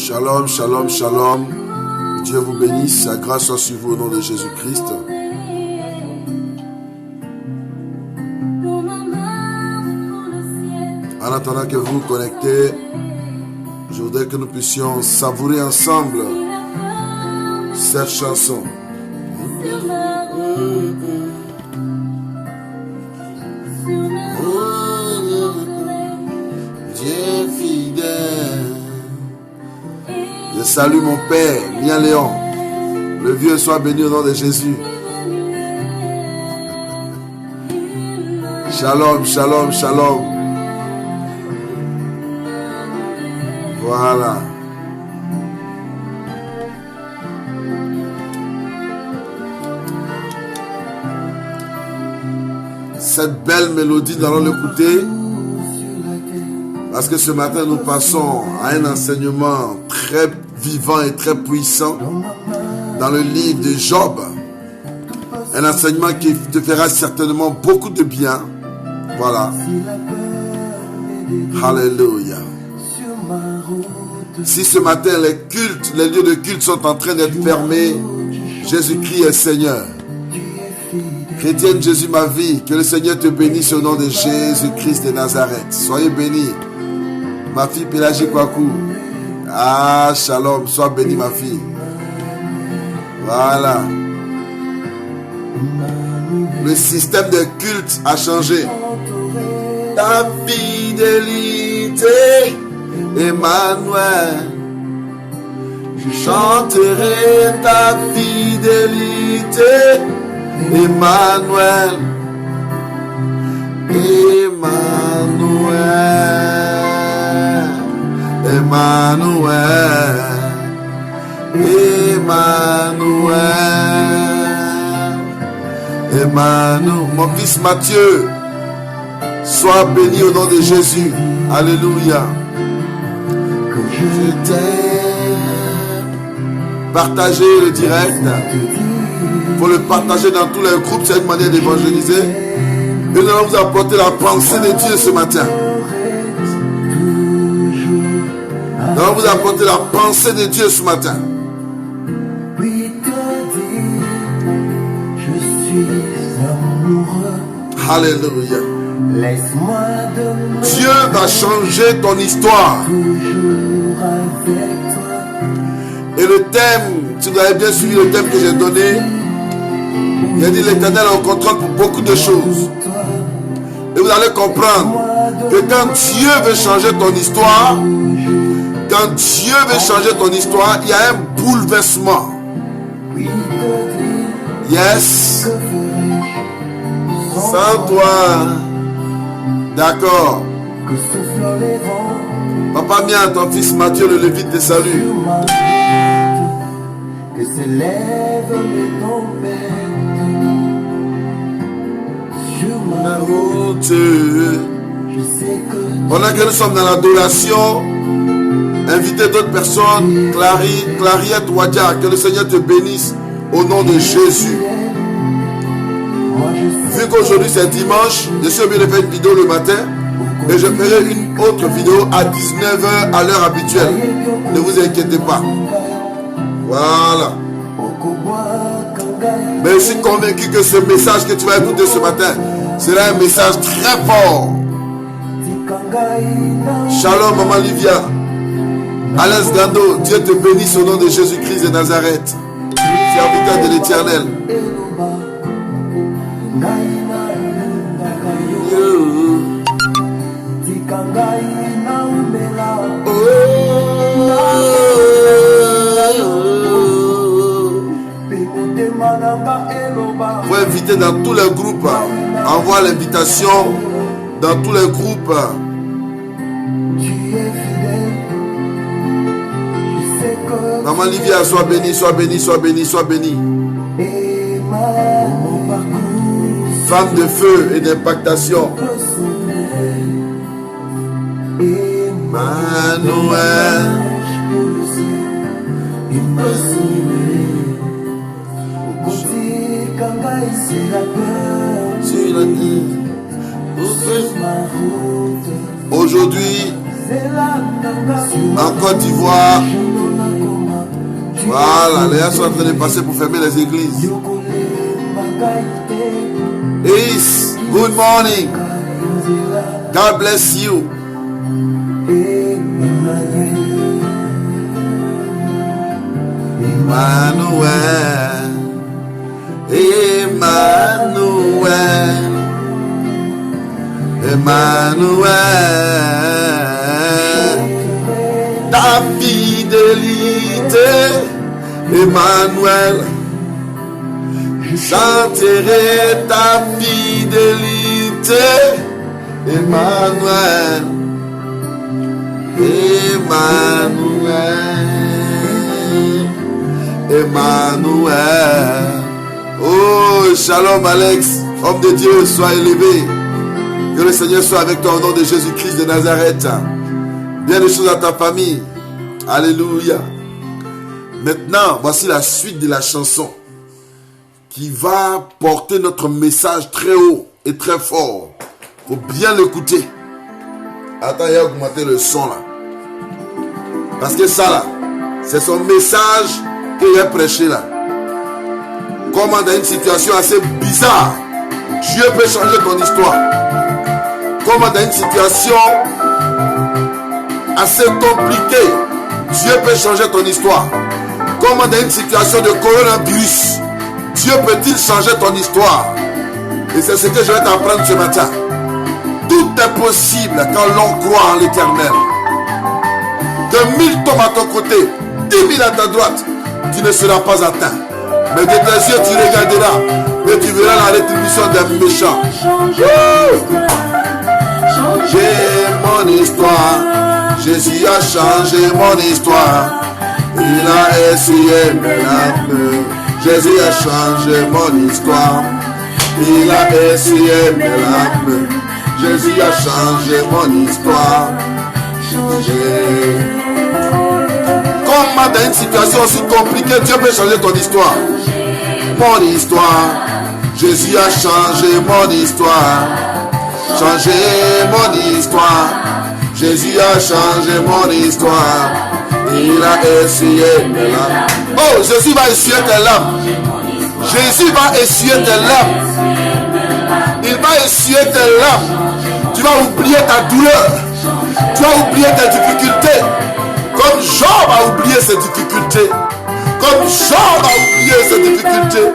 Shalom, shalom, shalom. Dieu vous bénisse, sa grâce soit sur vous au nom de Jésus-Christ. En attendant que vous vous connectez, je voudrais que nous puissions savourer ensemble cette chanson. Dieu fidèle. Je salue mon Père, Bien Léon. Le vieux soit béni au nom de Jésus. Shalom, shalom, shalom. Voilà. Cette belle mélodie, nous allons l'écouter. Parce que ce matin, nous passons à un enseignement très vivant et très puissant dans le livre de Job. Un enseignement qui te fera certainement beaucoup de bien. Voilà. Alléluia. Si ce matin, les lieux de culte sont en train d'être fermés, Jésus-Christ est Seigneur. Chrétienne, Jésus ma vie, que le Seigneur te bénisse au nom de Jésus-Christ de Nazareth. Soyez bénis. Ma fille Pélagie Kwaku. Ah, shalom, sois bénie ma fille. Voilà. Le système de culte a changé. Ta fidélité, Emmanuel. Je chanterai ta fidélité, Emmanuel. Emmanuel, Emmanuel. Mon fils Matthieu, sois béni au nom de Jésus. Alléluia. Je t'aime. Partagez le direct. Il faut le partager dans tous les groupes. C'est une manière d'évangéliser. Et nous allons vous apporter la pensée de Dieu ce matin. Nous allons vous apporter la pensée de Dieu ce matin. Alléluia. Dieu va changer ton histoire. Et le thème, si vous avez bien suivi le thème que j'ai donné, il a dit l'Éternel est en contrôle pour beaucoup de choses. Et vous allez comprendre que quand Dieu veut changer ton histoire, quand Dieu veut changer ton histoire, il y a un bouleversement. Yes. Sans toi. D'accord. Papa mien, ton fils Matthieu le Lévite te salue. Que s'élève le tempête sur ma route. Pendant que nous sommes dans l'adoration, invitez d'autres personnes. Clariette Ouadia, que le Seigneur te bénisse au nom de Jésus. Vu qu'aujourd'hui c'est dimanche, je suis obligé de faire une vidéo le matin et je ferai une autre vidéo à 19h à l'heure habituelle. Ne vous inquiétez pas. Voilà. Mais je suis convaincu que ce message que tu vas écouter ce matin sera un message très fort. Shalom maman Livia. Alain Gando, Dieu te bénisse au nom de Jésus-Christ de Nazareth, serviteur de l'Éternel. Vous inviter dans tous les groupes. Envoie l'invitation dans tous les groupes. Maman Livia, sois bénie, sois bénie, sois bénie, sois bénie. Femme de feu et d'impactation. Emmanuel. Aujourd'hui, En Côte d'Ivoire. Voilà, les gens sont en train de passer pour fermer les églises. Peace, good morning. God bless you. Emmanuel, Emmanuel, Emmanuel, ta fidélité, Emmanuel, chanterai ta fidélité, Emmanuel, Emmanuel, Emmanuel. Oh, shalom Alex, homme de Dieu, sois élevé. Que le Seigneur soit avec toi au nom de Jésus-Christ de Nazareth. Bien des choses à ta famille. Alléluia. Maintenant, voici la suite de la chanson qui va porter notre message très haut et très fort. Il faut bien l'écouter. Attends, il y a augmenté le son là. Parce que ça là, c'est son message qu'il a prêché là. Comment dans une situation assez bizarre, Dieu peut changer ton histoire. Comment dans une situation assez compliquée, Dieu peut changer ton histoire. Comment dans une situation de coronavirus, Dieu peut-il changer ton histoire. Et c'est ce que je vais t'apprendre ce matin. Tout est possible quand l'on croit en l'Éternel. Que 1000 tombent à ton côté, 10 000 à ta droite, tu ne seras pas atteint. Mais de tes yeux tu regarderas et tu verras la rétribution des méchants. Changer mon histoire, Jésus a changé mon histoire. Il a essuyé mes larmes, Jésus a changé mon histoire. Il a essuyé mes larmes, Jésus a changé mon histoire. Comment dans une situation aussi compliquée, Dieu peut changer ton histoire. Mon histoire, Jésus a changé mon histoire. Changer mon histoire, Jésus a changé mon histoire. Il a essuyé mes larmes. Oh, Jésus va essuyer tes larmes. Jésus va essuyer tes larmes. Il va essuyer tes larmes. Tu vas oublier ta douleur. Tu vas oublier tes difficultés. Comme Job a oublié ses difficultés. Comme Job a oublié ses difficultés.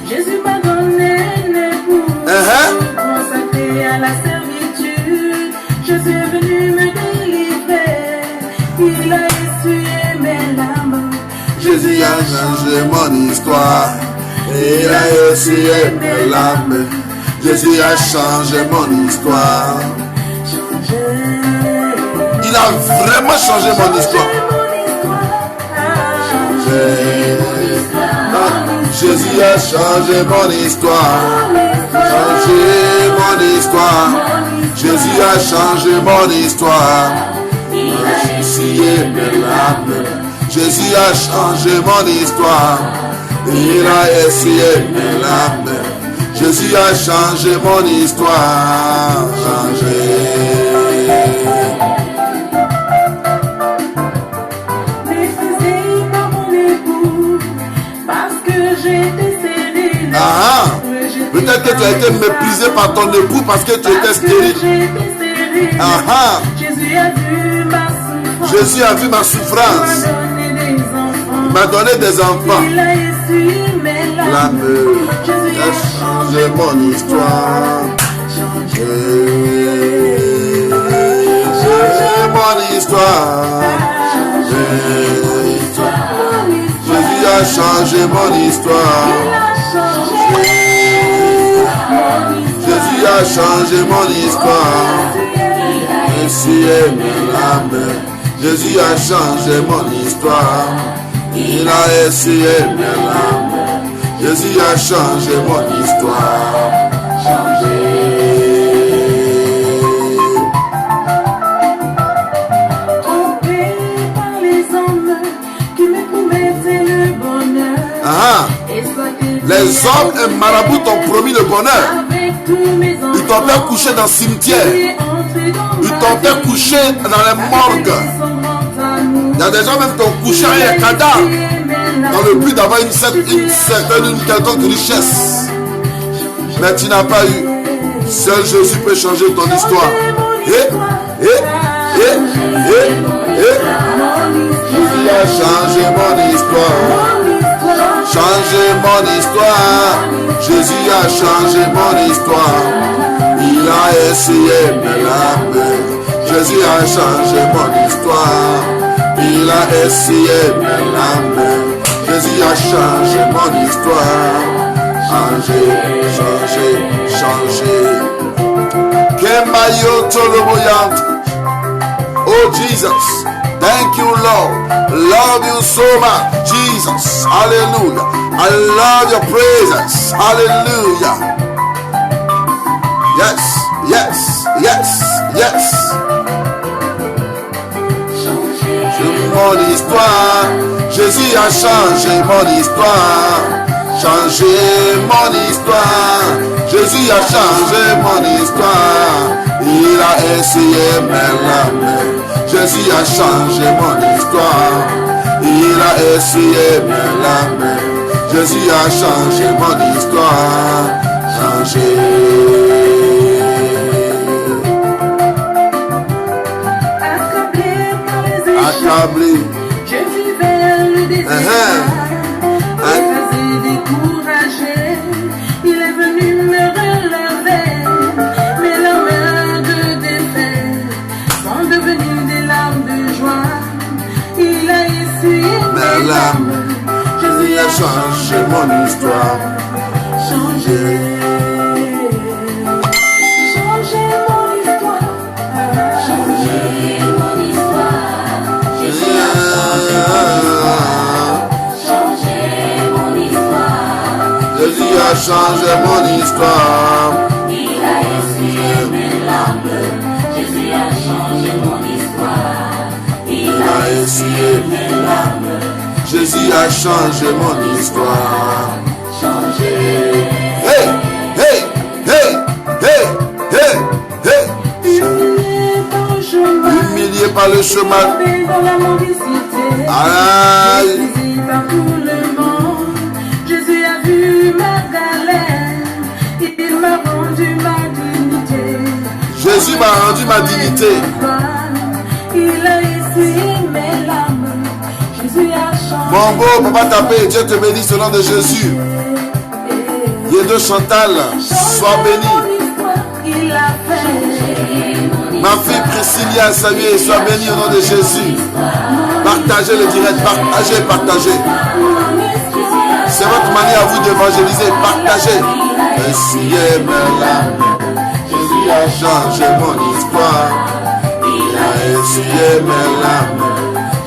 Jésus m'a donné l'époux, consacré à la servitude. Je suis venu me délivrer. Il a essuyé mes larmes. Jésus a changé mon histoire. Il a essuyé mes larmes. Jésus a changé mon histoire. Il a vraiment changé mon histoire. Jésus a changé mon histoire. Changé mon histoire. Jésus a changé mon histoire. Il a essuyé mes larmes. Jésus a changé mon histoire. Il a essuyé mes larmes. Jésus a changé mon histoire. Changé. Peut-être que tu as été méprisé par ton époux parce que tu étais stérile. Jésus a vu ma souffrance. Il m'a donné des enfants. L'amour a changé mon histoire. Changé mon histoire. Jésus a changé mon histoire. Jésus a changé mon histoire. Essuyé mes larmes. Jésus a changé mon histoire. Il a essuyé mes larmes. Jésus a changé mon histoire. Changé. Trompé par les hommes qui me promettaient le bonheur. Les hommes et marabouts t'ont promis le bonheur. Ils t'ont fait coucher dans le cimetière. Ils t'ont fait coucher dans les morgues. Il y a des gens même qui ont couché avec les cadavres dans le but d'avoir une quelconque richesse. Mais tu n'as pas eu. Seul Jésus peut changer ton histoire. Jésus a changé mon histoire. Changé mon histoire. Jésus a changé mon histoire. Il a essayé mes larmes. Jésus a changé mon histoire. Il a essayé mes larmes. Jésus a changé mon histoire. Changé, changé, changé. Oh Jesus, thank you Lord. Love you so much, Jesus. Hallelujah. I love your presence. Hallelujah. Yes, yes, yes, yes. Mon histoire, Jésus a changé mon histoire. Changé mon histoire. Jésus a changé mon histoire. Il a essayé mes larmes. Jésus a changé mon histoire. Il a essayé mes larmes. Jésus a changé mon histoire. Changé. Accablé. Je vivais le désespoir. Découragé, il est venu me relever. Mes larmes de défaite sont devenues des larmes de joie. Il a essuyé mes larmes. Jésus a changé mon histoire. Changé. Changé mon histoire. Changé mon histoire. Jésus a Jésus a changé mon histoire. Il a essuyé mes larmes. Jésus a changé mon histoire. Il a essuyé mes larmes. Jésus a changé mon histoire. Changé. Hey, hey, hey, hey, hey, hey. Humilié par le chemin. Dans la mendicité. Aïe. Par tout le monde. Jésus a vu ma galère. Il m'a rendu ma dignité. Jésus m'a rendu ma dignité. Il a essuyé mes larmes. Jésus a changé. Mon beau, papa tapé, Dieu te bénisse au nom de Jésus. Yedo Chantal, sois béni. Ma fille Priscilla, saluez, sois bénie au nom de Jésus. Partagez le direct, partagez, partagez. C'est votre manière à vous d'évangéliser, partagez. Essuyez mes larmes. Jésus a changé mon histoire. Il a essuyé mes larmes.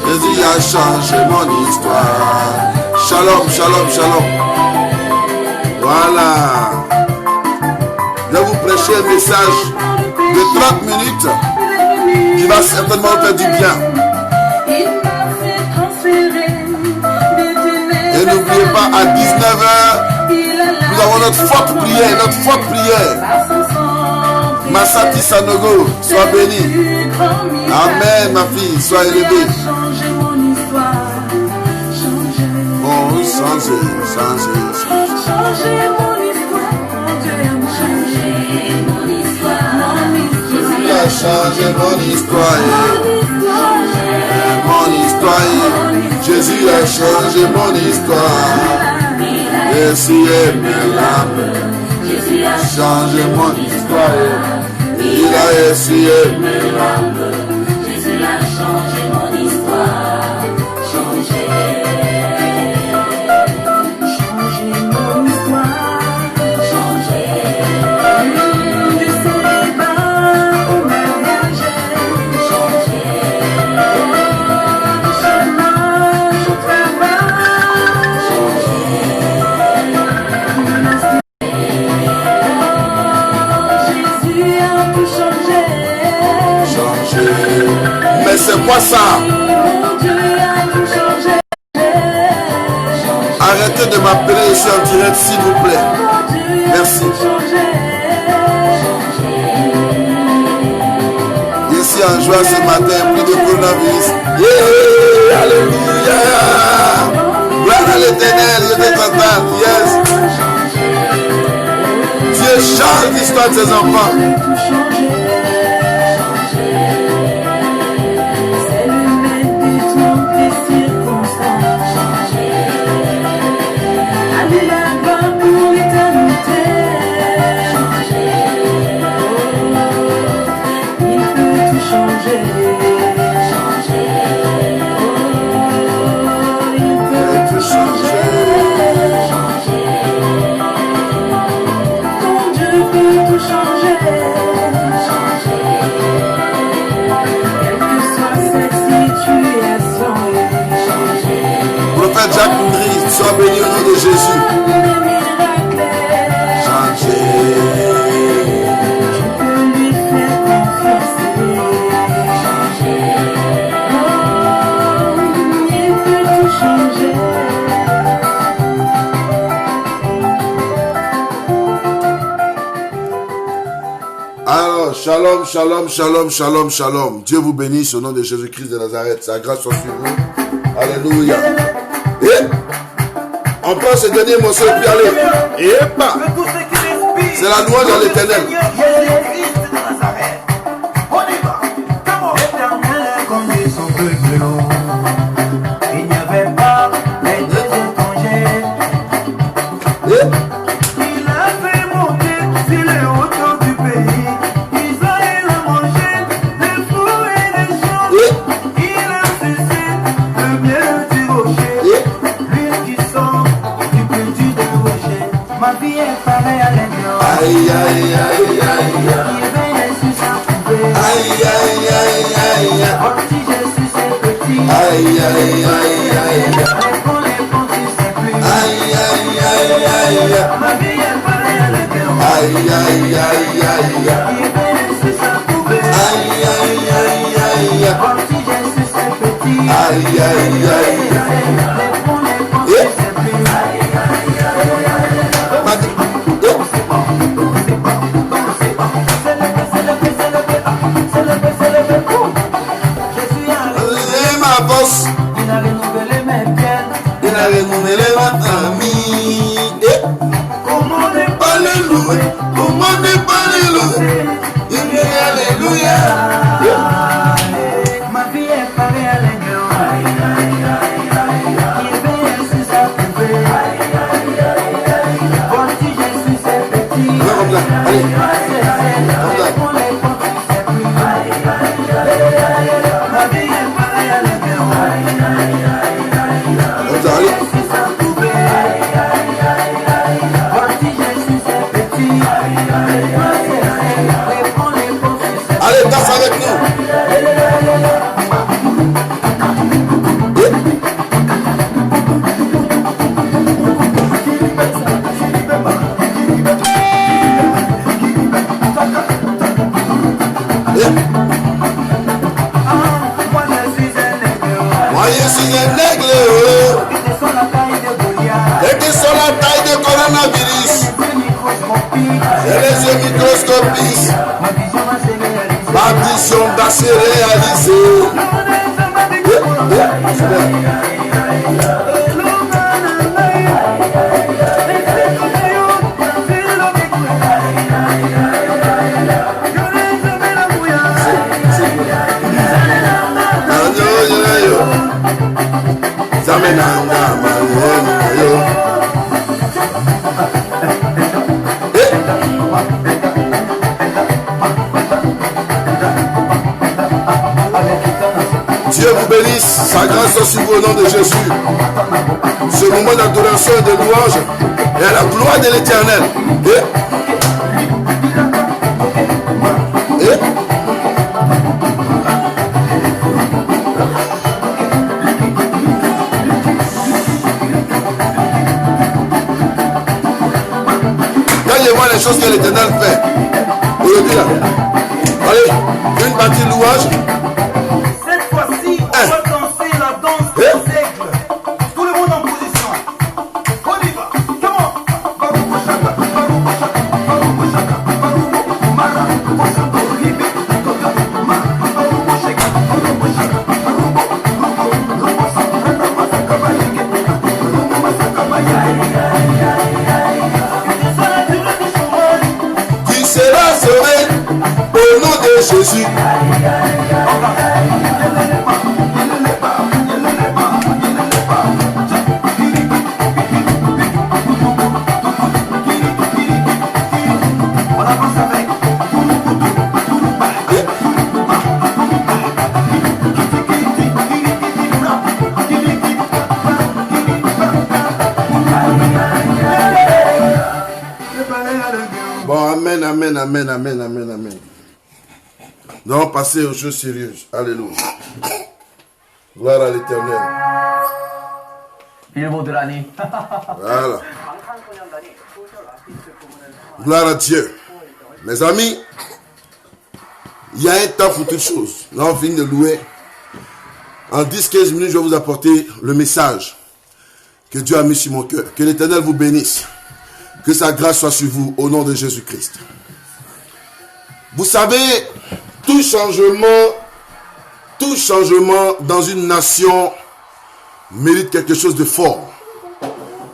Jésus a changé mon histoire. Shalom, shalom, shalom. Voilà. Je vais vous prêcher un message de 30 minutes qui va certainement faire du bien. Et n'oubliez pas, à 19h, nous avons notre forte prière, Massati Sanogo, sois béni. Amen, ma fille, sois élevée. Oh, changez, changez, Changer mon histoire, Jésus a changé mon histoire. Mon histoire. Jésus a changé mon histoire. Essuyez mes larmes. Jésus a changé mon histoire. Il a essuyé mes larmes. Jésus a changé mon histoire. Changer mon histoire. Changer du célibat au mariage. Changer du chômage au travail. Jésus a tout changé. Mais c'est quoi ça? Mon Dieu a tout changé. Arrêtez de m'appeler ici en direct, s'il vous plaît. Merci. Yes, de joie ce matin, plus de coronavirus. Yeah, alléluia. Gloire à l'Éternel, je t'entends. Yes. Dieu change l'histoire de ses enfants. C'est le maître de toutes les circonstances. À lui la gloire pour l'éternité. Il peut tout changer. Il peut tout changer. Ton Dieu peut tout changer. Quelle que soit cette situation. Prophète Jacques Moudry, sois béni au nom de Jésus. Des miracles. Changer. Tu peux lui faire confiance. Oh, il peut tout changer. Alors, shalom, shalom, shalom, shalom, shalom. Dieu vous bénisse au nom de Jésus-Christ de Nazareth. Sa grâce soit sur vous. Alléluia. Et on prend ce dernier morceau et puis aller. Et pas. C'est la louange à l'Éternel. Jésus-Christ de Nazareth. On y va. Comment? L'Éternel a conduit son peuple. Il n'y avait pas les deux étrangers. Il a fait monter sur les hauteurs du pays. Israël a mangé des fruits et des choses. Il a cessé le miel du rocher. L'huile qui sort du petit du rocher. Ma vie est pareille à l'Indien. Aïe, aïe, aïe, aïe. Qui veille sur sa poupée. Aïe, aïe, aïe, aïe. Oh, si je suis ses petits. Aïe, aïe, aïe, aïe. Les bons, tu sais plus. Aïe, aïe, aïe, aïe. Ma vie est pareille à l'Éternel. Aïe, aïe, aïe, aïe. Qui veille sur sa poupée. Aïe, aïe, aïe, aïe. Oh, si je suis ses petits. Aïe, aïe, aïe. Les bons, tu sais plus. Je suis allé. Ma bosse, Il a renouvelé mes biens. il a renouvelé ma famille. Comment ne pas Alléluia, comment ne pas le louer? Il dit alléluia. ma vie est pareille à l'Indien. Qui veille sur sa poupée. Bon, si je suis ses petits. Viens comme là, allez. Pour les bons, tu sais plus. Ma vie est pareille à l'Indien. Comme ça, allez. Sur sa poupée. Bon, si je suis ses petits. Les bons, tu sais plus. Allez, danse avec nous. Moi je suis un aigle. Moi, je suis un aigle. Ils sont la taille de Goliath. Et qui sont la taille de coronavirus. Les microscopiques. Et les yeux microscopiques. Ma vision va se réaliser. Ma vision va se réaliser. Dieu vous bénisse, sa grâce soit sur vous au nom de Jésus. Ce moment d'adoration et de louange est à la gloire de l'Éternel. Quand je vois les choses que l'Éternel fait, aujourd'hui là, allez, une partie louange. Cette fois-ci, on va danser la danse des aigles. Tout le monde en position. On y va. Comment? Jésus. Bon, amen, amen, amen, amen, amen, amen. Nous allons passer aux choses sérieuses. Alléluia. Gloire à l'Éternel. Voilà. Gloire à Dieu. Mes amis, il y a un temps pour toutes choses. Là, on finit de louer. En 10-15 minutes, je vais vous apporter le message que Dieu a mis sur mon cœur. Que l'Éternel vous bénisse. Que sa grâce soit sur vous au nom de Jésus-Christ. Vous savez, tout changement dans une nation mérite quelque chose de fort.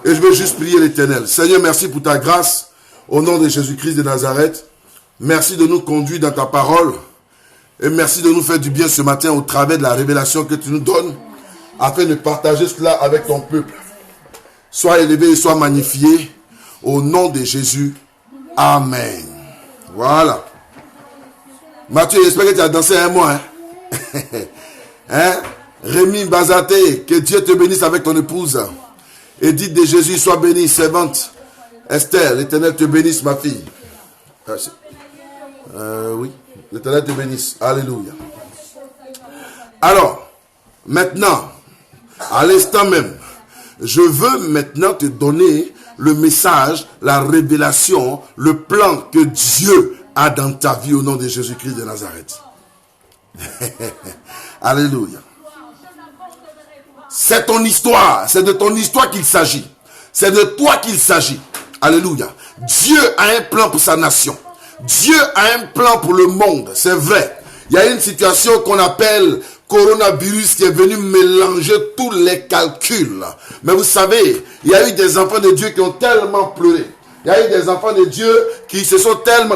Et je veux juste prier l'Éternel. Seigneur, merci pour ta grâce au nom de Jésus-Christ de Nazareth. Merci de nous conduire dans ta parole. Et merci de nous faire du bien ce matin au travers de la révélation que tu nous donnes afin de partager cela avec ton peuple. Sois élevé et sois magnifié au nom de Jésus. Amen. Voilà. Mathieu, j'espère que tu as dansé un mois. Hein? Rémi Bazaté, que Dieu te bénisse avec ton épouse. Edith de Jésus, sois bénie, servante. Esther, l'Éternel te bénisse, ma fille. Oui, l'Éternel te bénisse. Alléluia. Alors, maintenant, à l'instant même, je veux maintenant te donner le message, la révélation, le plan que Dieu a dans ta vie au nom de Jésus-Christ de Nazareth. Alléluia. C'est ton histoire, c'est de ton histoire qu'il s'agit. C'est de toi qu'il s'agit. Alléluia. Dieu a un plan pour sa nation. Dieu a un plan pour le monde, c'est vrai. Il y a une situation qu'on appelle coronavirus qui est venu mélanger tous les calculs. Mais vous savez, il y a eu des enfants de Dieu qui ont tellement pleuré. Il y a eu des enfants de Dieu qui se sont tellement...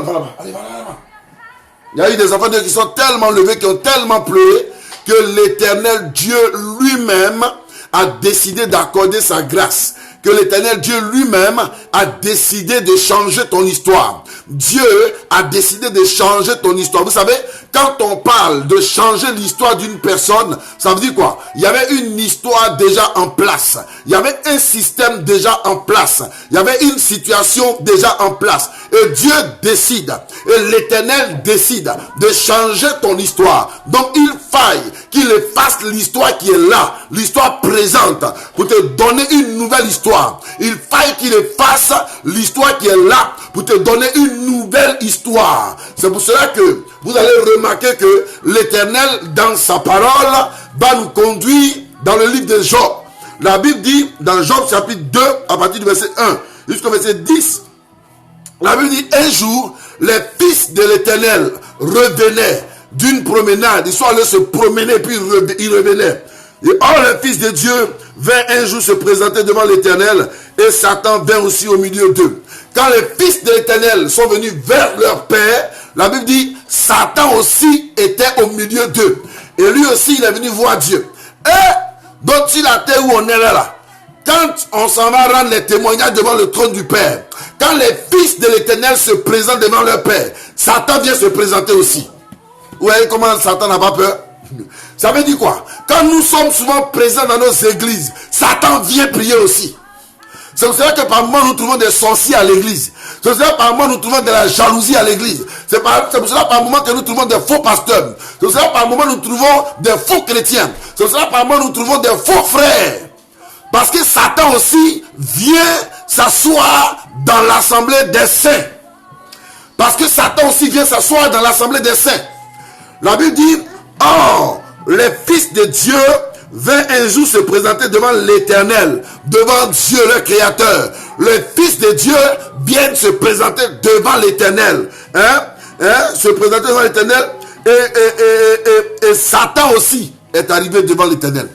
Il y a eu des enfants de Dieu qui sont tellement levés, qui ont tellement pleuré, que l'Éternel Dieu lui-même a décidé d'accorder sa grâce. Que l'Éternel Dieu lui-même a décidé de changer ton histoire. Dieu a décidé de changer ton histoire. Vous savez, quand on parle de changer l'histoire d'une personne, ça veut dire quoi? Il y avait une histoire déjà en place. Il y avait un système déjà en place. Il y avait une situation déjà en place. Et Dieu décide, et l'Éternel décide de changer ton histoire. Donc il faille qu'il efface l'histoire qui est là, l'histoire présente, pour te donner une nouvelle histoire. Il faille qu'il efface l'histoire qui est là, pour te donner une nouvelle histoire. C'est pour cela que vous allez remarquer que l'Éternel, dans sa parole, va nous conduire dans le livre de Job. La Bible dit, dans Job chapitre 2, à partir du verset 1 jusqu'au verset 10, la Bible dit, un jour, les fils de l'Éternel revenaient d'une promenade. Ils sont allés se promener, puis ils revenaient. Et or, les fils de Dieu vinrent un jour se présenter devant l'Éternel, et Satan vint aussi au milieu d'eux. Quand les fils de l'Éternel sont venus vers leur père, la Bible dit, Satan aussi était au milieu d'eux. Et lui aussi, il est venu voir Dieu. Et, donc, il a été où on est là. Quand on s'en va rendre les témoignages devant le trône du Père, quand les fils de l'Éternel se présentent devant leur Père, Satan vient se présenter aussi. Vous voyez comment Satan n'a pas peur? Ça veut dire quoi? Quand nous sommes souvent présents dans nos églises, Satan vient prier aussi. C'est pour cela que par moments nous trouvons des sorciers à l'église. C'est pour cela que par moments nous trouvons de la jalousie à l'église. C'est pour cela par moments que nous trouvons des faux pasteurs. C'est pour cela que par moments nous trouvons des faux chrétiens. C'est pour cela que par moments nous trouvons des faux frères. Parce que Satan aussi vient s'asseoir dans l'assemblée des saints. Parce que Satan aussi vient s'asseoir dans l'assemblée des saints. La Bible dit, or, les fils de Dieu vinrent un jour se présenter devant l'Éternel, devant Dieu le Créateur. Les fils de Dieu viennent se présenter devant l'Éternel. Se présenter devant l'Éternel. Et Satan aussi est arrivé devant l'Éternel.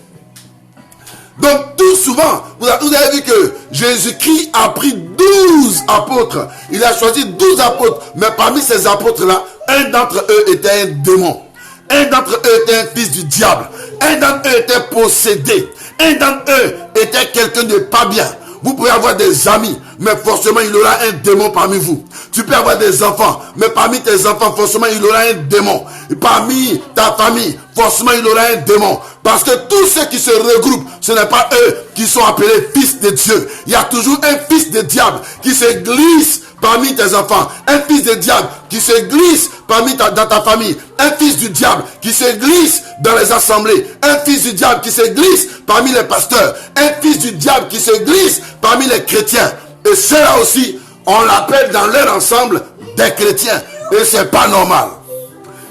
Donc tout souvent, vous avez vu que Jésus-Christ a pris 12 apôtres. Il a choisi 12 apôtres. Mais parmi ces apôtres-là, un d'entre eux était un démon. Un d'entre eux était un fils du diable. Un d'entre eux était possédé. Un d'entre eux était quelqu'un de pas bien. Vous pouvez avoir des amis, mais forcément il y aura un démon parmi vous. Tu peux avoir des enfants, mais parmi tes enfants, forcément il y aura un démon. Et parmi ta famille, forcément il y aura un démon. Parce que tous ceux qui se regroupent, ce n'est pas eux qui sont appelés fils de Dieu. Il y a toujours un fils de diable qui se glisse parmi tes enfants. Un fils de diable qui se glisse dans ta famille. Un fils du diable qui se glisse dans les assemblées. Un fils du diable qui se glisse parmi les pasteurs. Un fils du diable qui se glisse parmi les chrétiens. Et cela aussi, on l'appelle dans leur ensemble des chrétiens. Et c'est pas normal.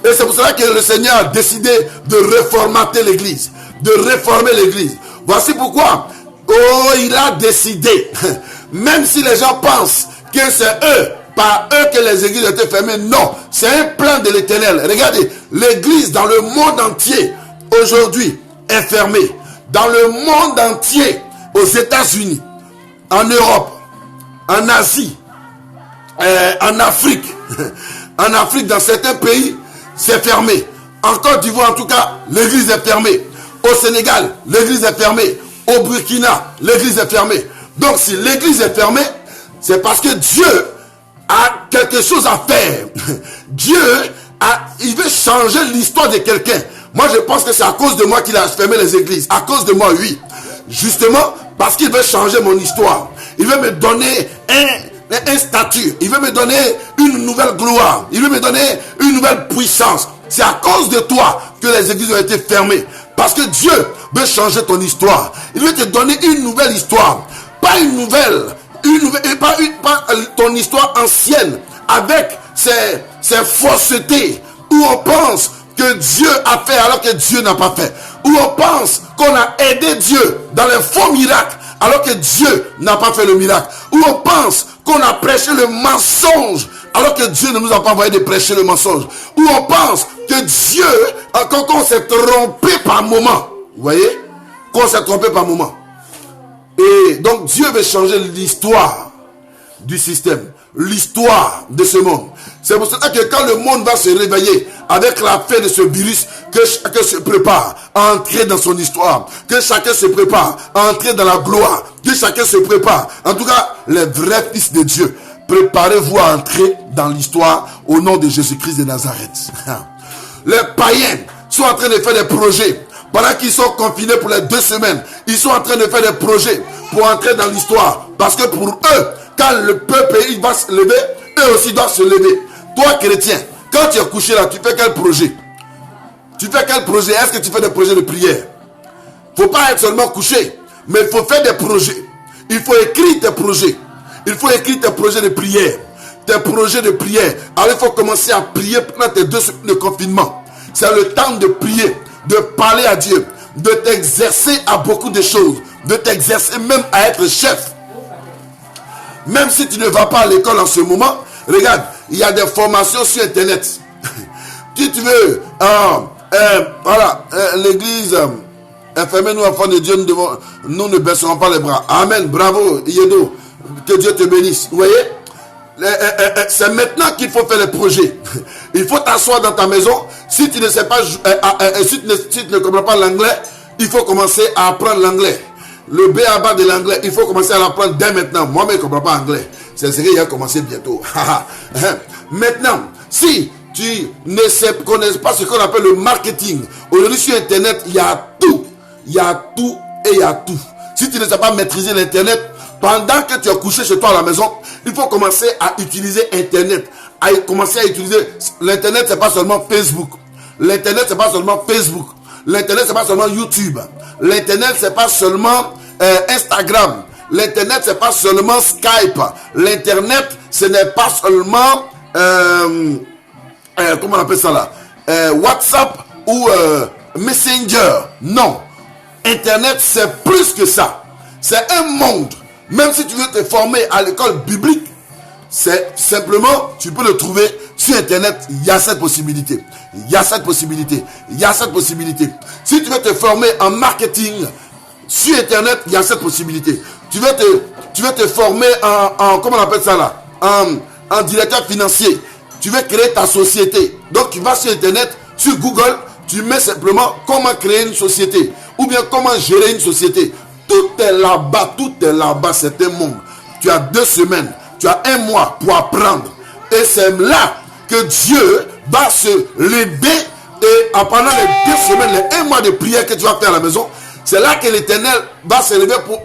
Et c'est pour cela que le Seigneur a décidé de reformater l'église. De réformer l'église. Voici pourquoi. Oh, il a décidé. Même si les gens pensent que c'est eux, par eux que les églises étaient fermées. Non, c'est un plan de l'Éternel. Regardez, l'église dans le monde entier, aujourd'hui, est fermée. Dans le monde entier, aux États-Unis, en Europe, en Asie, en Afrique, dans certains pays, c'est fermé. En Côte d'Ivoire, en tout cas, l'église est fermée. Au Sénégal, l'église est fermée. Au Burkina, l'église est fermée. Donc, si l'église est fermée, c'est parce que Dieu a quelque chose à faire. Il veut changer l'histoire de quelqu'un. Moi, je pense que c'est à cause de moi qu'il a fermé les églises. À cause de moi, oui. Justement, parce qu'il veut changer mon histoire. Il veut me donner un statut. Il veut me donner une nouvelle gloire. Il veut me donner une nouvelle puissance. C'est à cause de toi que les églises ont été fermées. Parce que Dieu veut changer ton histoire. Il veut te donner une nouvelle histoire. Pas une nouvelle, pas ton histoire ancienne avec ses faussetés où on pense que Dieu a fait alors que Dieu n'a pas fait. Où on pense qu'on a aidé Dieu dans les faux miracles alors que Dieu n'a pas fait le miracle. Où on pense qu'on a prêché le mensonge alors que Dieu ne nous a pas envoyé de prêcher le mensonge. Où on pense que Dieu, quand on s'est trompé par moment, vous voyez, qu'on s'est trompé par moment. Et donc Dieu veut changer l'histoire du système, l'histoire de ce monde. C'est pour cela que quand le monde va se réveiller avec la fin de ce virus, que chacun se prépare à entrer dans son histoire, que chacun se prépare à entrer dans la gloire, que chacun se prépare. En tout cas, les vrais fils de Dieu, préparez-vous à entrer dans l'histoire au nom de Jésus-Christ de Nazareth. Les païens sont en train de faire des projets. Pendant qu'ils sont confinés pour les 2 semaines, ils sont en train de faire des projets pour entrer dans l'histoire. Parce que pour eux, quand le peuple il va se lever, eux aussi doivent se lever. Toi, chrétien, quand tu es couché là, tu fais quel projet? Tu fais quel projet? Est-ce que tu fais des projets de prière? Il ne faut pas être seulement couché, mais il faut faire des projets. Il faut écrire tes projets. Il faut écrire tes projets de prière. Tes projets de prière. Alors il faut commencer à prier pendant tes 2 semaines de confinement. C'est le temps de prier, de parler à Dieu, de t'exercer à beaucoup de choses, de t'exercer même à être chef. Même si tu ne vas pas à l'école en ce moment, regarde, il y a des formations sur internet. Si tu veux, l'église est fermée, nous enfants de Dieu, nous ne baisserons pas les bras. Amen, bravo, Yedo, que Dieu te bénisse. Vous voyez, c'est maintenant qu'il faut faire les projets. Il faut t'asseoir dans ta maison. Si tu ne sais pas, si tu ne comprends pas l'anglais, il faut commencer à apprendre l'anglais. Le B.A.B.A. de l'anglais, il faut commencer à l'apprendre dès maintenant. Moi, je ne comprends pas anglais. C'est ce qu'il a commencé bientôt. Maintenant, si tu ne connais pas ce qu'on appelle le marketing, aujourd'hui sur Internet, il y a tout. Il y a tout et il y a tout. Si tu ne sais pas maîtriser l'Internet, pendant que tu es couché chez toi à la maison, il faut commencer à utiliser Internet. Commencer à utiliser l'Internet, c'est pas seulement Facebook. L'Internet, c'est pas seulement Facebook. L'Internet, c'est pas seulement YouTube. L'Internet, c'est pas seulement Instagram. L'Internet, c'est pas seulement Skype. L'Internet, ce n'est pas seulement comment on appelle ça là, WhatsApp ou Messenger. Non. Internet, c'est plus que ça. C'est un monde. Même si tu veux te former à l'école biblique, c'est simplement, tu peux le trouver sur Internet. Il y a cette possibilité. Il y a cette possibilité. Il y a cette possibilité. Si tu veux te former en marketing, sur Internet, il y a cette possibilité. Tu veux te former en comment on appelle ça là, en directeur financier. Tu veux créer ta société. Donc tu vas sur Internet, sur Google, tu mets simplement comment créer une société. Ou bien comment gérer une société. Tout est là-bas, c'est un monde. Tu as 2 semaines, tu as 1 mois pour apprendre. Et c'est là que Dieu va se lever. Et pendant les 2 semaines, les 1 mois de prière que tu vas faire à la maison, c'est là que l'Éternel va se lever pour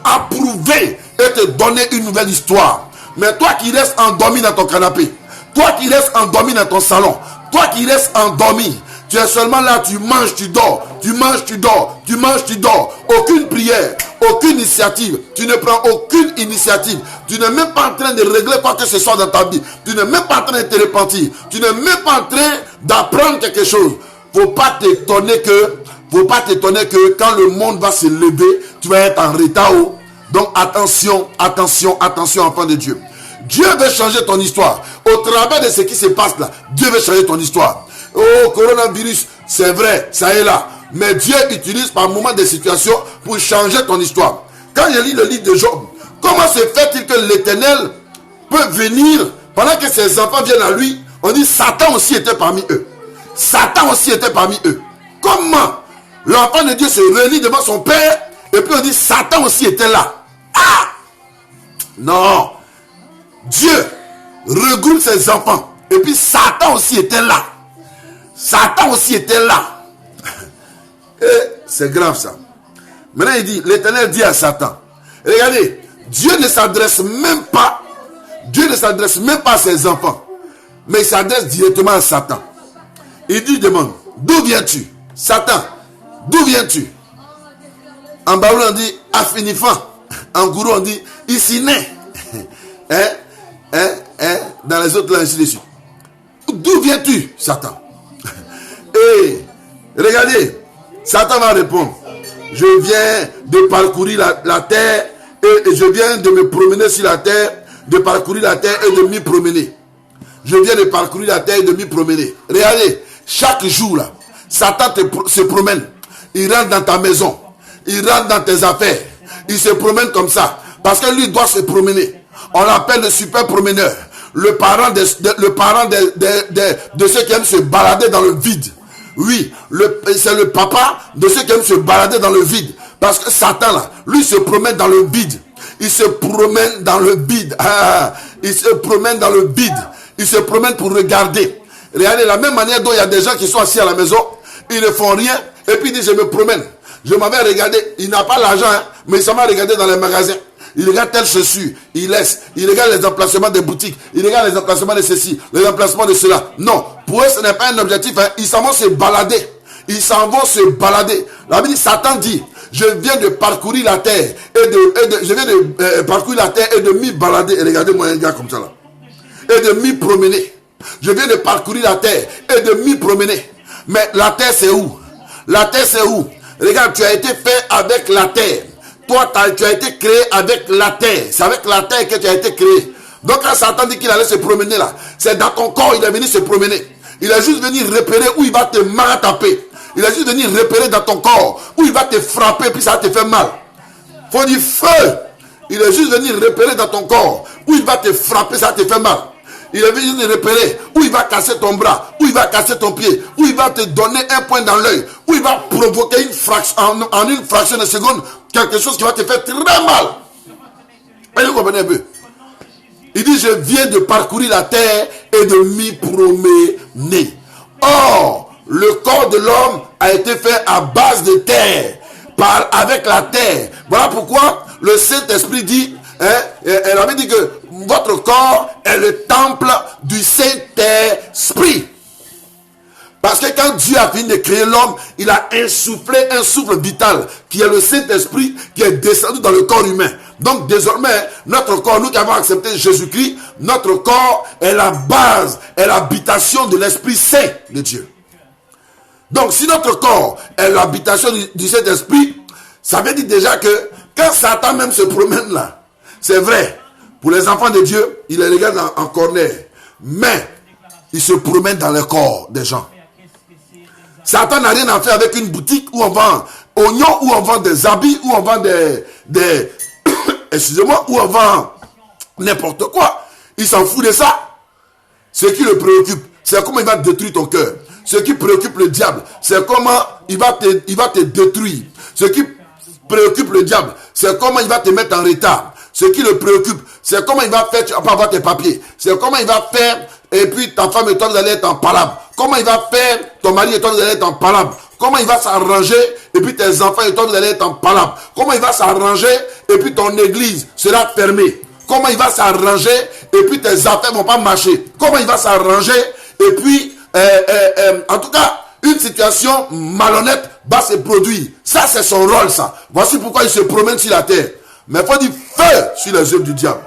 approuver et te donner une nouvelle histoire. Mais toi qui restes endormi dans ton canapé, toi qui restes endormi dans ton salon, toi qui restes endormi, tu es seulement là, tu manges, tu dors, tu manges, tu dors, tu manges, tu dors. Aucune prière, aucune initiative. Tu ne prends aucune initiative. Tu n'es même pas en train de régler quoi que ce soit dans ta vie. Tu n'es même pas en train de te repentir. Tu n'es même pas en train d'apprendre quelque chose. Faut pas t'étonner que quand le monde va se lever, tu vas être en retard. Donc attention, enfant de Dieu. Dieu veut changer ton histoire. Au travers de ce qui se passe là, Dieu veut changer ton histoire. Oh, coronavirus, c'est vrai, ça est là. Mais Dieu utilise par moments des situations pour changer ton histoire. Quand je lis le livre de Job, comment se fait-il que l'Éternel peut venir, pendant que ses enfants viennent à lui, on dit Satan aussi était parmi eux. Satan aussi était parmi eux. Comment l'enfant de Dieu se réunit devant son père, et puis on dit Satan aussi était là. Ah! Non. Dieu regroupe ses enfants, et puis Satan aussi était là. Satan aussi était là. Et c'est grave ça. Maintenant il dit, l'Éternel dit à Satan, regardez, Dieu ne s'adresse même pas à ses enfants, mais il s'adresse directement à Satan. Il lui demande, d'où viens-tu? Satan, d'où viens-tu? En baoul on dit Afinifan. En gourou on dit ici né. Dans les autres langues ainsi de suite. D'où viens-tu, Satan? Et regardez, Satan va répondre, je viens de parcourir la terre et je viens de me promener sur la terre, de parcourir la terre et de m'y promener. Je viens de parcourir la terre et de m'y promener. Regardez, chaque jour là, Satan se promène. Il rentre dans ta maison, il rentre dans tes affaires, il se promène comme ça, parce que lui doit se promener. On l'appelle le super promeneur, le parent de ceux qui aiment se balader dans le vide. Oui, c'est le papa de ceux qui aiment se balader dans le vide. Parce que Satan là, lui se promène dans le vide. Il se promène dans le vide. Il se promène dans le vide. Il se promène pour regarder. Regardez, la même manière dont il y a des gens qui sont assis à la maison, ils ne font rien, et puis ils disent je me promène. Je m'avais regardé, il n'a pas l'argent, mais il s'en va regarder dans les magasins. Il regarde telle chaussure, il laisse. Il regarde les emplacements des boutiques. Il regarde les emplacements de ceci, les emplacements de cela. Non, pour eux ce n'est pas un objectif. Ils s'en vont se balader. Ils s'en vont se balader. La Bible dit, Satan dit, je viens de parcourir la terre parcourir la terre et de m'y balader. Et regardez-moi un gars comme ça là. Et de m'y promener. Je viens de parcourir la terre et de m'y promener. Mais la terre c'est où? La terre c'est où? Regarde, tu as été fait avec la terre. Toi, tu as été créé avec la terre. C'est avec la terre que tu as été créé. Donc quand Satan dit qu'il allait se promener là, c'est dans ton corps, il est venu se promener. Il a juste venu repérer où il va te marataper. Il a juste venu repérer dans ton corps où il va te frapper puis ça va te faire mal. Faut dire feu. Il est juste venu repérer dans ton corps où il va te frapper, ça va te faire mal. Il est venu repérer où il va casser ton bras, où il va casser ton pied, où il va te donner un point dans l'œil, où il va provoquer une fraction, en une fraction de seconde, quelque chose qui va te faire très mal. Et vous comprenez un peu? Il dit, je viens de parcourir la terre et de m'y promener. Or, le corps de l'homme a été fait à base de terre, avec la terre. Voilà pourquoi le Saint-Esprit dit, elle avait dit que votre corps est le temple du Saint-Esprit. Parce que quand Dieu a fini de créer l'homme, il a insoufflé un souffle vital qui est le Saint-Esprit qui est descendu dans le corps humain. Donc désormais, notre corps, nous qui avons accepté Jésus-Christ, notre corps est la base, est l'habitation de l'Esprit Saint de Dieu. Donc si notre corps est l'habitation du Saint-Esprit, ça veut dire déjà que quand Satan même se promène là, c'est vrai, pour les enfants de Dieu, il les regarde en corner, mais il se promène dans le corps des gens. Satan n'a rien à faire avec une boutique où on vend oignons, où on vend des habits, où on vend des excusez-moi, où on vend n'importe quoi. Il s'en fout de ça. Ce qui le préoccupe, c'est comment il va détruire ton cœur. Ce qui préoccupe le diable, c'est comment il va te détruire. Ce qui préoccupe le diable, c'est comment il va te mettre en retard. Ce qui le préoccupe, c'est comment il va faire, tu vas pas avoir tes papiers. C'est comment il va faire, et puis ta femme et toi vous allez être en palabre. Comment il va faire, ton mari et toi vous allez être en palabre. Comment il va s'arranger, et puis tes enfants et toi vous allez être en palabre. Comment il va s'arranger, et puis ton église sera fermée. Comment il va s'arranger, et puis tes affaires vont pas marcher. Comment il va s'arranger, et puis, en tout cas, une situation malhonnête va se produire. Ça, c'est son rôle, ça. Voici pourquoi il se promène sur la terre. Mais il faut dire feu sur les œuvres du diable.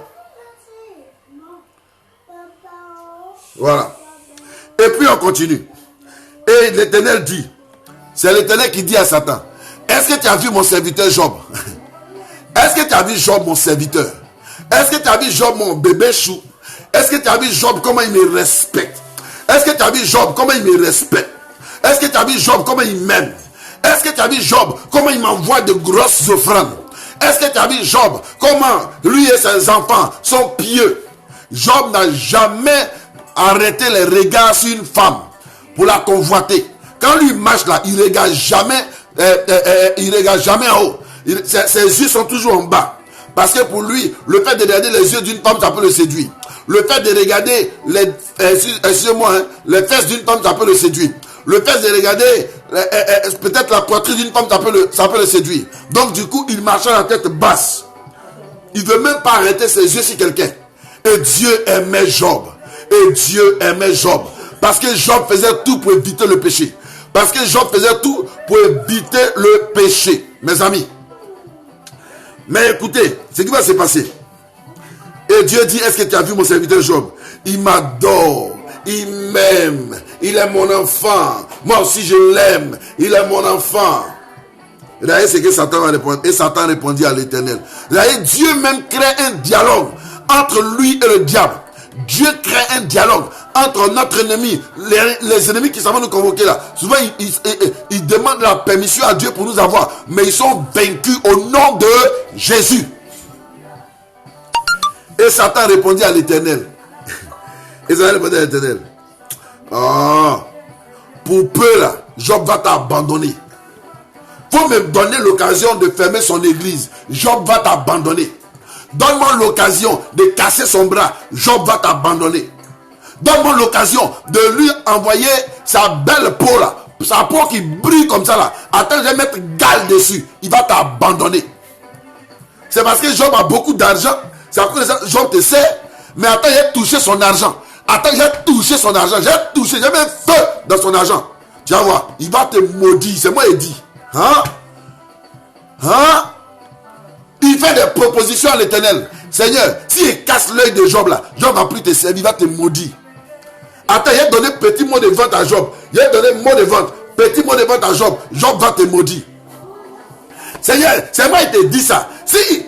Voilà. Et puis on continue. Et l'Éternel dit, c'est l'Éternel qui dit à Satan, est-ce que tu as vu mon serviteur Job? Est-ce que tu as vu Job, mon serviteur? Est-ce que tu as vu Job, mon bébé chou? Est-ce que tu as vu Job, comment il me respecte? Est-ce que tu as vu Job, comment il me respecte? Est-ce que tu as vu Job, comment il m'aime? Est-ce que tu as vu Job, comment il m'envoie de grosses offrandes? Est-ce que tu as vu Job, comment lui et ses enfants sont pieux? Job n'a jamais arrêté les regards sur une femme pour la convoiter. Quand lui marche là, il regarde jamais, en haut. Ses yeux sont toujours en bas. Parce que pour lui, le fait de regarder les yeux d'une femme, ça peut le séduire. Le fait de regarder les fesses d'une femme, ça peut le séduire. Le fait de regarder peut-être la poitrine d'une femme, ça peut le séduire. Donc du coup, il marche à la tête basse. Il ne veut même pas arrêter ses yeux sur quelqu'un. Et Dieu aimait Job. Et Dieu aimait Job. Parce que Job faisait tout pour éviter le péché. Parce que Job faisait tout pour éviter le péché. Mes amis. Mais écoutez, ce qui va se passer. Et Dieu dit, est-ce que tu as vu mon serviteur Job? Il m'adore. Il m'aime. Il est mon enfant. Moi aussi je l'aime. Il est mon enfant. Et d'ailleurs, c'est que Satan a répondu. Et Satan répondit à l'Éternel. D'ailleurs, Dieu même crée un dialogue entre lui et le diable. Dieu crée un dialogue entre notre ennemi, les ennemis qui savent nous convoquer là. Souvent, ils demandent la permission à Dieu pour nous avoir. Mais ils sont vaincus au nom de Jésus. Et Satan répondit à l'Éternel. Et Satan répondit à l'Éternel. Ah, pour peu là, Job va t'abandonner. Faut me donner l'occasion de fermer son église. Job va t'abandonner. Donne-moi l'occasion de casser son bras. Job va t'abandonner. Donne-moi l'occasion de lui envoyer sa belle peau là. Sa peau qui brille comme ça là. Attends, je vais mettre gale dessus. Il va t'abandonner. C'est parce que Job a beaucoup d'argent. C'est à cause de ça, Job te sait. Mais attends, j'ai touché son argent. Attends, j'ai touché son argent. J'ai mis un feu dans son argent. Tu vas voir, il va te maudire. C'est moi qui dit. Hein? Il fait des propositions à l'Éternel. Seigneur, s'il casse l'œil de Job là, Job va plus te servir, il va te maudire. Attends, il a donné petit mot de vente à Job. Il a donné mot de vente. Petit mot de vente à Job. Job va te maudire. Seigneur, c'est moi qui te dis ça. Si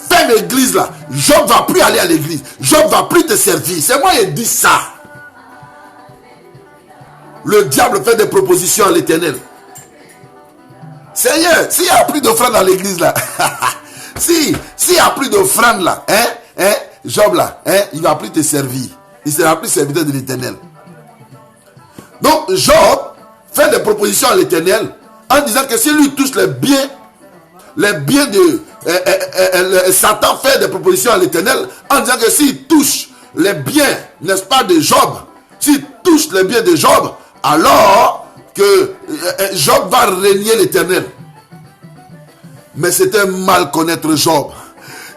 ferme l'église là, Job va plus aller à l'église. Job va plus te servir. C'est moi qui dis ça. Le diable fait des propositions à l'Éternel. Seigneur, s'il n'y a plus d'offrande dans l'église là, s'il n'y a plus d'offrande là, Job là, il ne va plus te servir. Il ne sera plus serviteur de l'Éternel. Donc Job fait des propositions à l'Éternel en disant que s'il lui touche les biens de Satan fait des propositions à l'Éternel en disant que s'il touche les biens, n'est-ce pas, de Job, s'il touche les biens de Job, alors que Job va régner l'Éternel. Mais c'était mal connaître Job.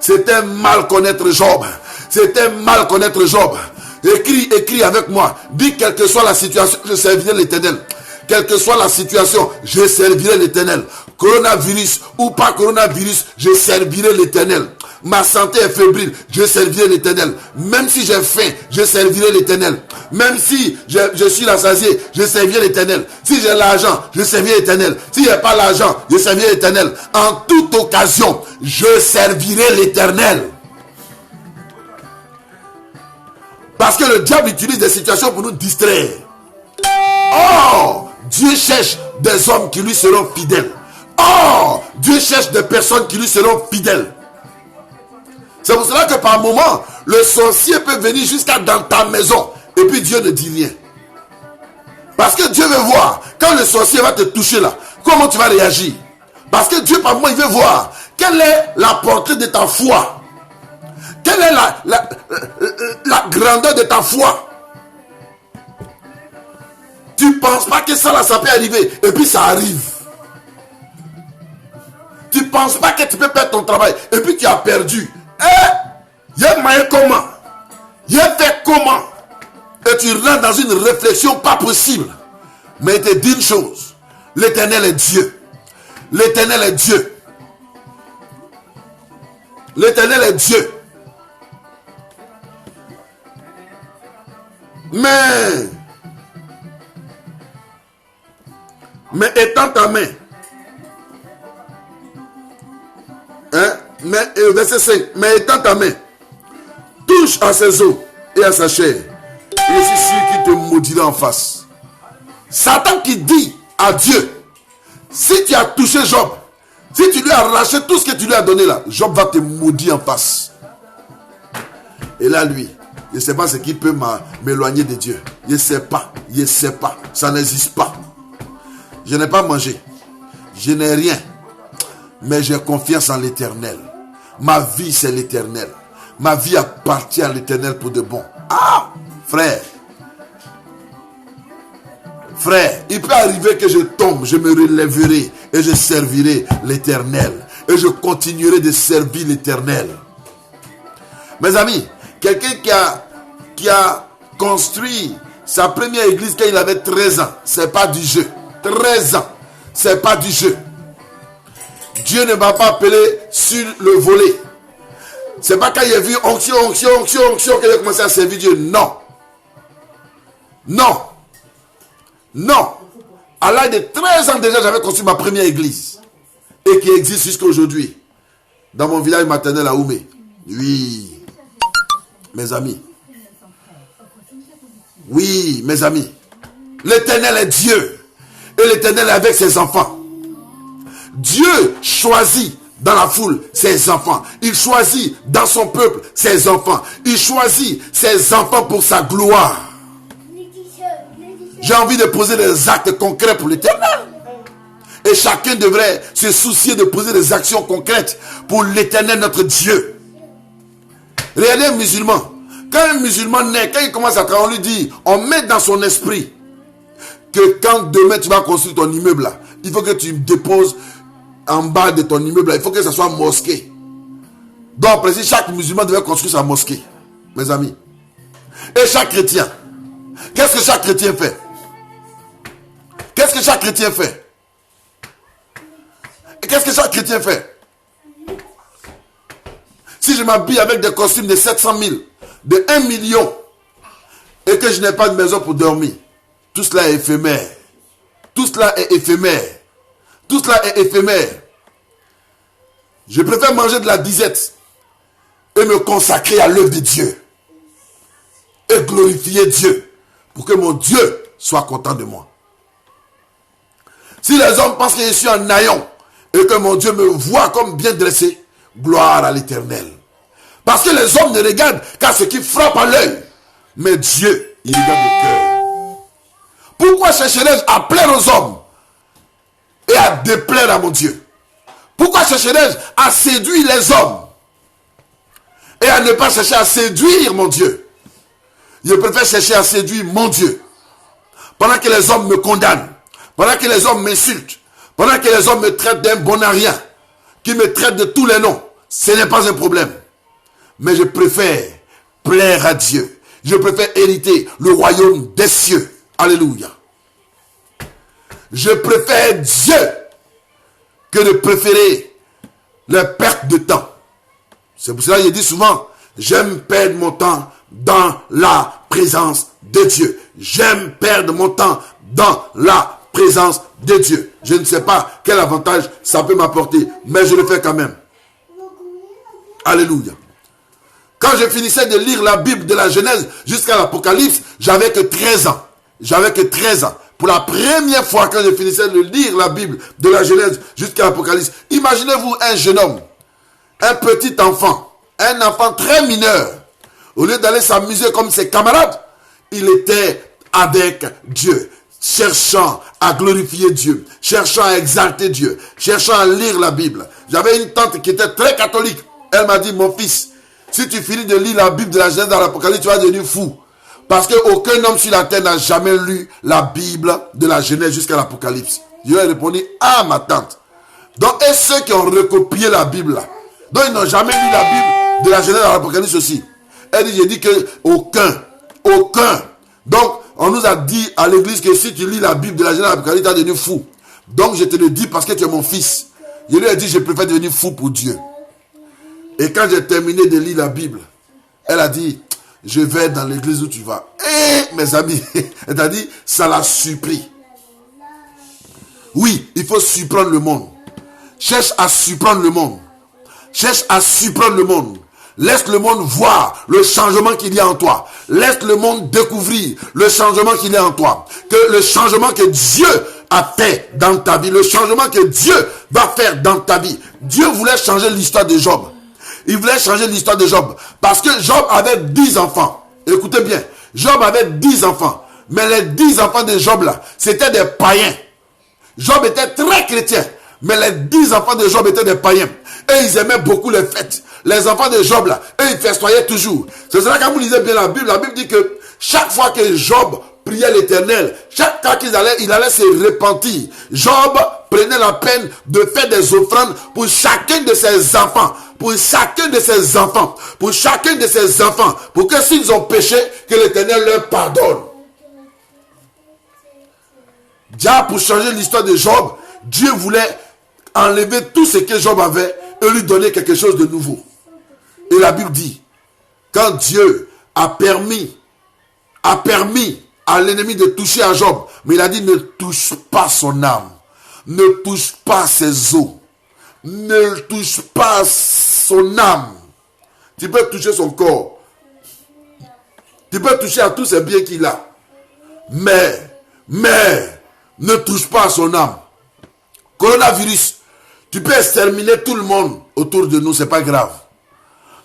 C'était mal connaître Job. C'était mal connaître Job. Écris avec moi. Dis, quelle que soit la situation, je servirai l'Éternel. Quelle que soit la situation, je servirai l'Éternel. Coronavirus ou pas coronavirus, je servirai l'Éternel. Ma santé est fébrile, je servirai l'Éternel. Même si j'ai faim, je servirai l'Éternel. Même si je suis rassasié, je servirai l'Éternel. Si j'ai l'argent, je servirai l'Éternel. Si j'ai pas l'argent, je servirai l'Éternel. En toute occasion, je servirai l'Éternel. Parce que le diable utilise des situations pour nous distraire. Oh, Dieu cherche des hommes qui lui seront fidèles. Or, Dieu cherche des personnes qui lui seront fidèles. C'est pour cela que par moment, le sorcier peut venir jusqu'à dans ta maison. Et puis Dieu ne dit rien. Parce que Dieu veut voir, quand le sorcier va te toucher là, comment tu vas réagir. Parce que Dieu par moment, il veut voir quelle est la portée de ta foi. Quelle est la grandeur de ta foi. Tu ne penses pas que ça là, ça peut arriver. Et puis ça arrive. Tu ne penses pas que tu peux perdre ton travail. Et puis tu as perdu. Il y a moyen comment? Il y a fait comment? Et tu rentres dans une réflexion pas possible. Mais il te dit une chose. L'Éternel est Dieu. L'Éternel est Dieu. L'Éternel est Dieu. Mais étends ta main. Verset 5. Mais étends ta main. Touche à ses os et à sa chair. Et je suis sûr qu'il te maudira en face. Satan qui dit à Dieu, si tu as touché Job, si tu lui as arraché tout ce que tu lui as donné là, Job va te maudire en face. Et là lui, je ne sais pas ce qui peut m'éloigner de Dieu. Je ne sais pas. Je ne sais pas. Ça n'existe pas. Je n'ai pas mangé. Je n'ai rien. Mais j'ai confiance en l'Éternel. Ma vie c'est l'Éternel. Ma vie appartient à l'Éternel pour de bon. Ah, frère. Frère, il peut arriver que je tombe, je me relèverai et je servirai l'Éternel. Et je continuerai de servir l'Éternel. Mes amis, quelqu'un qui a construit sa première église quand il avait 13 ans, c'est pas du jeu. 13 ans, c'est pas du jeu. Dieu ne m'a pas appelé sur le volet. C'est pas quand il a vu onction qu'il a commencé à servir Dieu. Non. Non. Non. À l'âge de 13 ans déjà, j'avais construit ma première église. Et qui existe jusqu'à aujourd'hui. Dans mon village maternel à Oumé. Oui. Mes amis. Oui, mes amis. L'Éternel est Dieu. Et l'Éternel est avec ses enfants. Dieu choisit dans la foule ses enfants. Il choisit dans son peuple ses enfants. Il choisit ses enfants pour sa gloire. J'ai envie de poser des actes concrets pour l'Éternel. Et chacun devrait se soucier de poser des actions concrètes pour l'Éternel notre Dieu. Regardez un musulman. Quand un musulman naît, quand il commence à travailler, on lui dit, on met dans son esprit que quand demain tu vas construire ton immeuble là, il faut que tu déposes en bas de ton immeuble là, il faut que ça soit mosquée. Donc en principe, chaque musulman devait construire sa mosquée, mes amis. Et chaque chrétien, qu'est-ce que chaque chrétien fait? Qu'est-ce que chaque chrétien fait? Et qu'est-ce que chaque chrétien fait? Si je m'habille avec des costumes de 700 000, de 1 million, et que je n'ai pas de maison pour dormir, tout cela est éphémère. Tout cela est éphémère. Tout cela est éphémère. Je préfère manger de la disette et me consacrer à l'œuvre de Dieu. Et glorifier Dieu pour que mon Dieu soit content de moi. Si les hommes pensent que je suis un naïon et que mon Dieu me voit comme bien dressé, gloire à l'Éternel. Parce que les hommes ne regardent qu'à ce qui frappe à l'œil. Mais Dieu, il regarde le cœur. Pourquoi chercherais-je à plaire aux hommes et à déplaire à mon Dieu? Pourquoi chercherais-je à séduire les hommes et à ne pas chercher à séduire mon Dieu? Je préfère chercher à séduire mon Dieu. Pendant que les hommes me condamnent, pendant que les hommes m'insultent, pendant que les hommes me traitent d'un bon à rien, qui me traitent de tous les noms, ce n'est pas un problème. Mais je préfère plaire à Dieu. Je préfère hériter le royaume des cieux. Alléluia. Je préfère Dieu que de préférer la perte de temps. C'est pour cela que je dis souvent, j'aime perdre mon temps dans la présence de Dieu. J'aime perdre mon temps dans la présence de Dieu. Je ne sais pas quel avantage ça peut m'apporter, mais je le fais quand même. Alléluia. Quand je finissais de lire la Bible de la Genèse jusqu'à l'Apocalypse, j'avais que 13 ans. J'avais que 13 ans. pour la première fois quand je finissais de lire la Bible, de la Genèse jusqu'à l'Apocalypse, imaginez-vous un jeune homme, un petit enfant, un enfant très mineur. Au lieu d'aller s'amuser comme ses camarades, il était avec Dieu, cherchant à glorifier Dieu, cherchant à exalter Dieu, cherchant à lire la Bible. J'avais une tante qui était très catholique. Elle m'a dit, mon fils, si tu finis de lire la Bible de la Genèse dans l'Apocalypse, tu vas devenir fou. Parce qu'aucun homme sur la terre n'a jamais lu la Bible de la Genèse jusqu'à l'Apocalypse. Je lui ai répondu, ah ma tante. Donc, et ceux qui ont recopié la Bible là, donc ils n'ont jamais lu la Bible de la Genèse à l'Apocalypse aussi. Elle dit, j'ai dit que aucun. Donc, on nous a dit à l'église que si tu lis la Bible de la Genèse à l'Apocalypse, tu vas devenir fou. Donc, je te le dis parce que tu es mon fils. Je lui ai dit, je préfère devenir fou pour Dieu. Et quand j'ai terminé de lire la Bible, elle a dit, je vais dans l'église où tu vas. Et mes amis, elle a dit, ça l'a surpris. Oui, il faut surprendre le monde. Cherche à surprendre le monde. Cherche à surprendre le monde. Laisse le monde voir le changement qu'il y a en toi. Laisse le monde découvrir le changement qu'il y a en toi. Que le changement que Dieu a fait dans ta vie, le changement que Dieu va faire dans ta vie. Dieu voulait changer l'histoire de Job. Il voulait changer l'histoire de Job. Parce que Job avait 10 enfants. Écoutez bien. Job avait 10 enfants. Mais les 10 enfants de Job là, c'était des païens. Job était très chrétien. Mais les 10 enfants de Job étaient des païens. Et ils aimaient beaucoup les fêtes. Les enfants de Job là, eux ils festoyaient toujours. C'est cela quand vous lisez bien la Bible dit que chaque fois que Job priait l'Éternel, chaque fois il allait se repentir. Job prenait la peine de faire des offrandes pour chacun de ses enfants. Pour chacun de ses enfants. Pour chacun de ses enfants. Pour que s'ils ont péché, que l'Éternel leur pardonne. Déjà pour changer l'histoire de Job, Dieu voulait enlever tout ce que Job avait et lui donner quelque chose de nouveau. Et la Bible dit, quand Dieu a permis à l'ennemi de toucher à Job, mais il a dit, ne touche pas son âme, ne touche pas ses os, ne touche pas son âme. Tu peux toucher son corps, tu peux toucher à tous ses biens qu'il a, mais ne touche pas à son âme. Coronavirus, tu peux exterminer tout le monde autour de nous, c'est pas grave.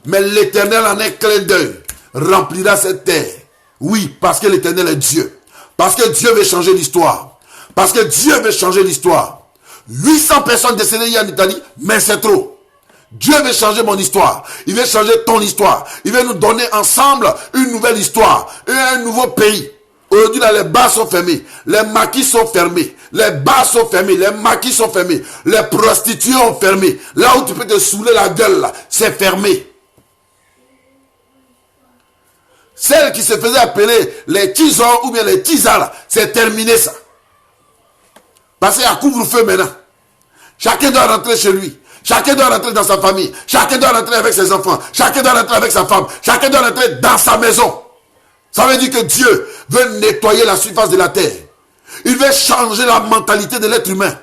Mais l'Éternel en un clin d'œil remplira cette terre. Oui, parce que l'Éternel est Dieu. Parce que Dieu veut changer l'histoire. Parce que Dieu veut changer l'histoire. 800 personnes décédées en Italie, mais c'est trop. Dieu veut changer mon histoire. Il veut changer ton histoire. Il veut nous donner ensemble une nouvelle histoire. Et un nouveau pays. Aujourd'hui, là, les bars sont fermés. Les maquis sont fermés. Les bars sont fermés. Les maquis sont fermés. Les prostituées ont fermé. Là où tu peux te saouler la gueule, là, c'est fermé. Celle qui se faisait appeler les tisons ou bien les tisards, c'est terminé ça. Parce qu'il y a couvre-feu maintenant. Chacun doit rentrer chez lui. Chacun doit rentrer dans sa famille. Chacun doit rentrer avec ses enfants. Chacun doit rentrer avec sa femme. Chacun doit rentrer dans sa maison. Ça veut dire que Dieu veut nettoyer la surface de la terre. Il veut changer la mentalité de l'être humain.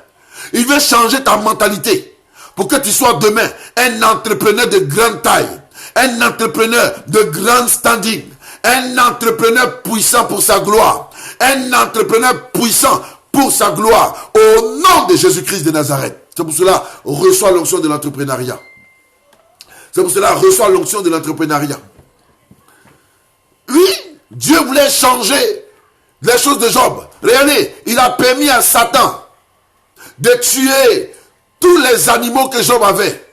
Il veut changer ta mentalité pour que tu sois demain un entrepreneur de grande taille, un entrepreneur de grand standing, un entrepreneur puissant pour sa gloire, un entrepreneur puissant pour sa gloire, au nom de Jésus-Christ de Nazareth. C'est pour cela, reçois l'onction de l'entrepreneuriat. C'est pour cela, reçois l'onction de l'entrepreneuriat. Oui, Dieu voulait changer les choses de Job. Regardez, il a permis à Satan de tuer tous les animaux que Job avait.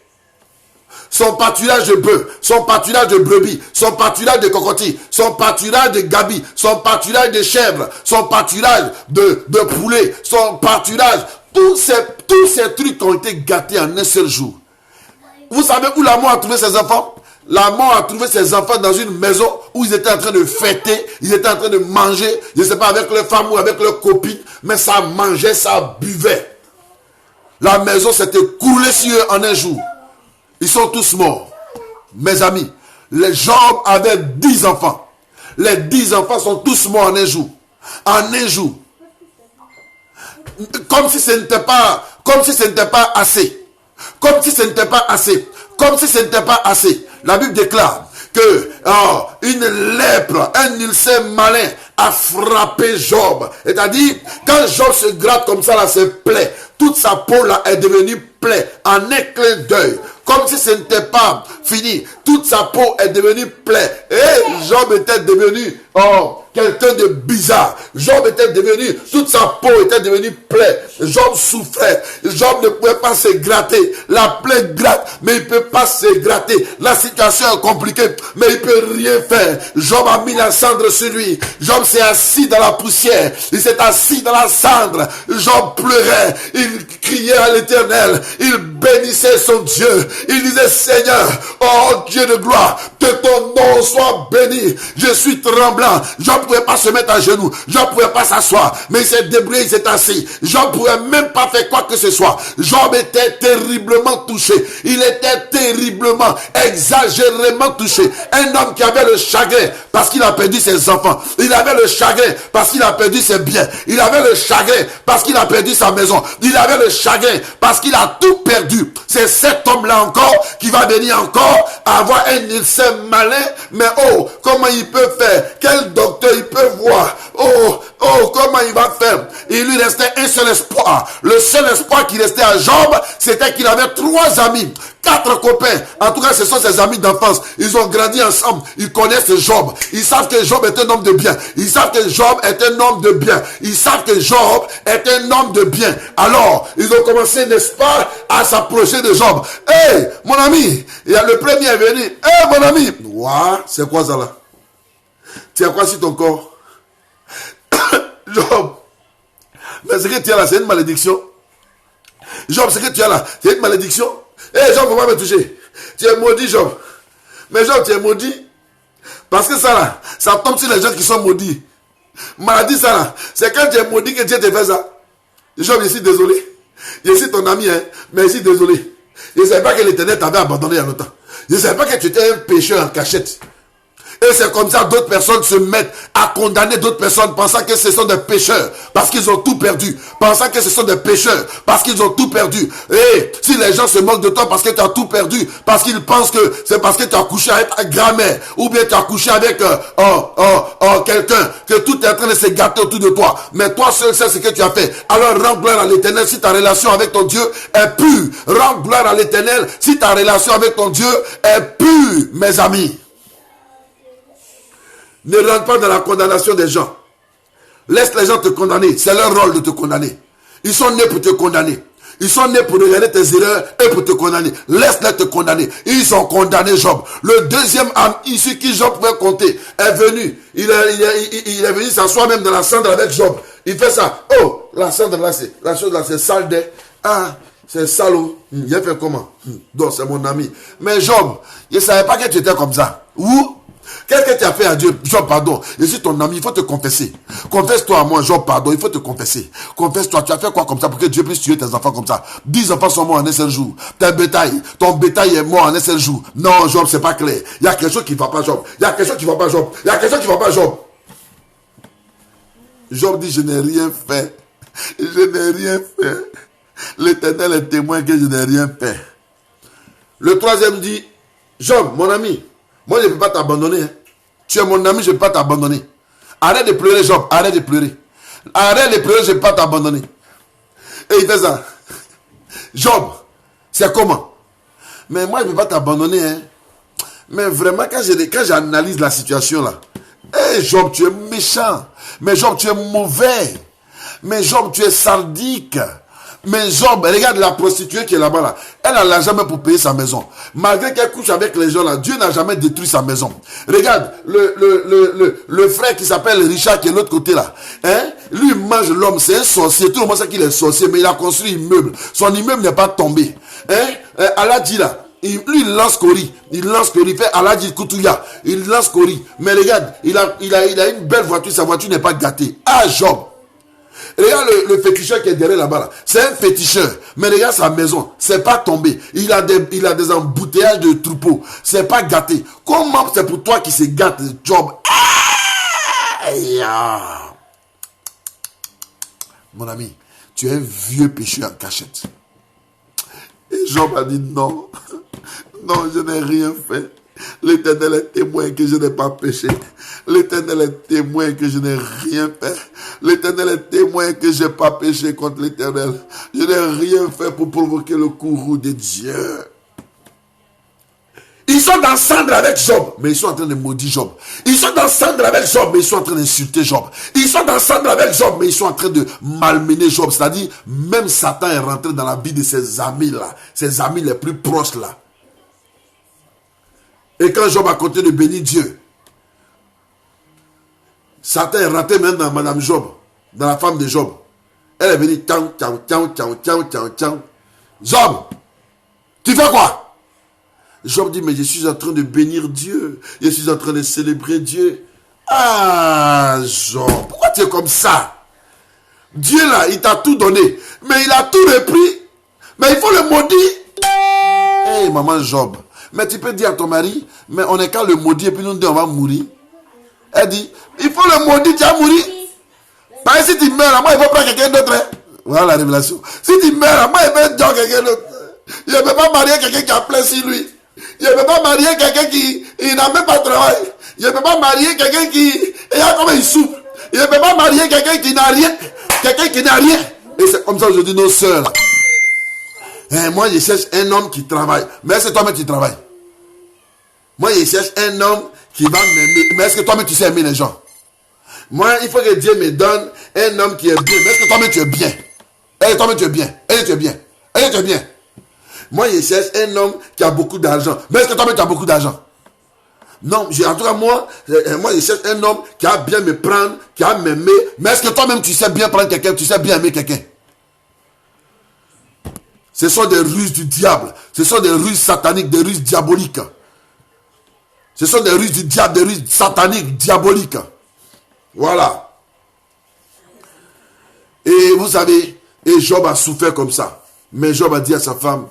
Son pâturage de bœufs, son pâturage de brebis, son pâturage de cocotiers, son pâturage de gabis, son pâturage de chèvres, son pâturage de poulets, son pâturage, tous ces trucs ont été gâtés en un seul jour. Vous savez où la mort a trouvé ses enfants? La mort a trouvé ses enfants dans une maison où ils étaient en train de fêter, ils étaient en train de manger, je ne sais pas, avec leurs femmes ou avec leurs copines, mais ça mangeait, ça buvait. La maison s'est écroulée sur eux en un jour. Ils sont tous morts. Mes amis, les Job avaient 10 enfants. Les 10 enfants sont tous morts en un jour. En un jour. Comme si ce n'était pas assez. Comme si ce n'était pas assez. Comme si ce n'était pas assez. La Bible déclare que une lèpre, un ulcère malin a frappé Job. C'est-à-dire, quand Job se gratte comme ça, là, ses plaies, toute sa peau là est devenue plaie en un clin d'œil. Comme si ce n'était pas fini. Toute sa peau est devenue plaie. Et Job était devenu, quelqu'un de bizarre. Job était devenu, toute sa peau était devenue plaie. Job souffrait. Job ne pouvait pas se gratter. La plaie gratte, mais il ne peut pas se gratter. La situation est compliquée, mais il ne peut rien faire. Job a mis la cendre sur lui. Job s'est assis dans la poussière. Il s'est assis dans la cendre. Job pleurait. Il criait à l'Éternel. Il bénissait son Dieu. Il disait, Seigneur, oh Dieu de gloire, que ton nom soit béni. Je suis tremblant. Job ne pouvait pas se mettre à genoux. Job ne pouvait pas s'asseoir. Mais il s'est débrouillé, il s'est assis. Job ne pouvait même pas faire quoi que ce soit. Job était terriblement touché. Il était terriblement, exagérément touché. Un homme qui avait le chagrin parce qu'il a perdu ses enfants. Il avait le chagrin parce qu'il a perdu ses biens. Il avait le chagrin parce qu'il a perdu sa maison. Il avait le chagrin parce qu'il a tout perdu. C'est cet homme-là encore qui va venir encore avoir un lycée malin. Mais comment il peut faire? Quel docteur il peut voir? Comment il va faire? Il lui restait un seul espoir. Le seul espoir qui restait à Job, c'était qu'il avait 3 amis, 4 copains. En tout cas, ce sont ses amis d'enfance. Ils ont grandi ensemble. Ils connaissent Job. Ils savent que Job est un homme de bien. Ils savent que Job est un homme de bien. Ils savent que Job est un homme de bien. Alors, ils ont commencé, n'est-ce pas, à s'approcher de Job. Hey, mon ami, le premier est venu. Hey, mon ami. Ouah, c'est quoi ça là? Tu as quoi sur ton corps? Job, mais ce que tu as là, c'est une malédiction. Job, ce que tu as là, c'est une malédiction. Hé, Job, faut pas me toucher. Tu es maudit, Job. Mais Job, tu es maudit. Parce que ça là, ça tombe sur les gens qui sont maudits. Maladie, ça là, c'est quand tu es maudit que Dieu te fait ça. Job, je suis désolé. Je suis ton ami, hein, mais je suis désolé. Je ne savais pas que l'Éternel t'avait abandonné il y a longtemps. Je ne savais pas que tu étais un pécheur en cachette. Et c'est comme ça d'autres personnes se mettent à condamner d'autres personnes pensant que ce sont des pécheurs parce qu'ils ont tout perdu. Pensant que ce sont des pécheurs parce qu'ils ont tout perdu. Et si les gens se moquent de toi parce que tu as tout perdu, parce qu'ils pensent que c'est parce que tu as couché avec ta grand-mère ou bien tu as couché avec quelqu'un, que tout est en train de se gâter autour de toi. Mais toi seul sais ce que tu as fait. Alors rends gloire à l'Éternel si ta relation avec ton Dieu est pure. Rends gloire à l'Éternel si ta relation avec ton Dieu est pure, mes amis. Ne rentre pas dans la condamnation des gens. Laisse les gens te condamner. C'est leur rôle de te condamner. Ils sont nés pour te condamner. Ils sont nés pour regarder tes erreurs et pour te condamner. Laisse-les te condamner. Ils ont condamné Job. Le deuxième homme ici qui Job pouvait compter est venu. Il est venu s'asseoir même dans la cendre avec Job. Il fait ça. Oh, la cendre là, la chose là, c'est sale d'air. Ah, c'est salaud. Il a fait comment? Donc c'est mon ami. Mais Job, il ne savait pas que tu étais comme ça. Où? Qu'est-ce que tu as fait à Dieu? Job, pardon. Je suis ton ami, il faut te confesser. Confesse-toi à moi, Job, pardon, il faut te confesser. Confesse-toi, tu as fait quoi comme ça pour que Dieu puisse tuer tes enfants comme ça? 10 enfants sont morts en un seul jour. Ton bétail est mort en un seul jour. Non, Job, c'est pas clair. Il y a quelque chose qui ne va pas, Job. Il y a quelque chose qui ne va pas, Job. Il y a quelque chose qui ne va pas, Job. Job dit, je n'ai rien fait. Je n'ai rien fait. L'Éternel est témoin que je n'ai rien fait. Le troisième dit, Job, mon ami, moi, je ne peux pas t'abandonner. Hein. Tu es mon ami, je ne peux pas t'abandonner. Arrête de pleurer, Job. Arrête de pleurer. Arrête de pleurer, je ne peux pas t'abandonner. Et il fait ça. Job, c'est comment? Mais moi, je ne peux pas t'abandonner. Hein. Mais vraiment, quand j'analyse la situation là, hey, Job, tu es méchant. Mais Job, tu es mauvais. Mais Job, tu es sadique. Mais Job, regarde la prostituée qui est là-bas là. Elle n'a l'argent même pour payer sa maison. Malgré qu'elle couche avec les gens là, Dieu n'a jamais détruit sa maison. Regarde, le frère qui s'appelle Richard qui est de l'autre côté là. Hein? Lui mange l'homme, c'est un sorcier. Tout le monde sait qu'il est sorcier, mais il a construit un immeuble. Son immeuble n'est pas tombé. Hein? Allah dit là. Lui, il lance Kori. Il fait Allah dit Koutouya. Il lance Kori. Mais regarde, il a une belle voiture. Sa voiture n'est pas gâtée. Ah, Job. Regarde le féticheur qui est derrière là-bas. Là. C'est un féticheur. Mais regarde sa maison. C'est pas tombé. Il a des embouteillages de troupeaux. C'est pas gâté. Comment c'est pour toi qui se gâte, Job? Aïe. Mon ami, tu es un vieux pécheur en cachette. Et Job a dit non. Non, je n'ai rien fait. L'Éternel est témoin que je n'ai pas péché. L'Éternel est témoin que je n'ai rien fait. L'Éternel est témoin que je n'ai pas péché contre l'Éternel. Je n'ai rien fait pour provoquer le courroux de Dieu. Ils sont ensemble avec Job, mais ils sont en train de maudire Job. Ils sont ensemble avec Job, mais ils sont en train d'insulter Job. Ils sont ensemble avec Job, mais ils sont en train de malmener Job. C'est-à-dire, même Satan est rentré dans la vie de ses amis-là, ses amis les plus proches là. Et quand Job a continué de bénir Dieu, Satan est rentré même dans Madame Job, dans la femme de Job. Elle est venue, Job, tu fais quoi? Job dit, mais je suis en train de bénir Dieu. Je suis en train de célébrer Dieu. Ah, Job, pourquoi tu es comme ça? Dieu là, il t'a tout donné. Mais il a tout repris. Mais il faut le maudire. Hey, maman Job. Mais tu peux dire à ton mari, mais on est qu'à le maudire et puis nous deux on va mourir. Elle dit, il faut le maudire, tu vas mourir. Parce que si tu meurs, moi il faut prendre quelqu'un d'autre. Hein? Voilà la révélation. Si tu meurs, moi il faut dire quelqu'un d'autre. Je ne peux pas marier quelqu'un qui a plein sur lui. Je ne peux pas marier quelqu'un qui n'a même pas de travail. Je ne peux pas marier quelqu'un qui a comme il souffre. Je ne peux pas marier quelqu'un qui n'a rien. Quelqu'un qui n'a rien. Et c'est comme ça aujourd'hui nos sœurs. Moi je cherche un homme qui travaille. Mais est-ce que toi-même tu travailles? Moi je cherche un homme qui va m'aimer. Mais est-ce que toi-même tu sais aimer les gens? Moi il faut que Dieu me donne un homme qui est bien. Mais est-ce que toi-même tu es bien? Et toi-même tu es bien. Et tu es bien. Et tu es bien. Moi, je cherche un homme qui a beaucoup d'argent. Mais est-ce que toi-même, tu as beaucoup d'argent? Non, en tout cas, moi, je cherche un homme qui a bien me prendre, qui a m'aimer. Mais est-ce que toi-même, tu sais bien prendre quelqu'un, tu sais bien aimer quelqu'un? Ce sont des ruses du diable. Ce sont des ruses sataniques, des ruses diaboliques. Ce sont des ruses du diable, des ruses sataniques, diaboliques. Voilà. Et vous savez, et Job a souffert comme ça. Mais Job a dit à sa femme,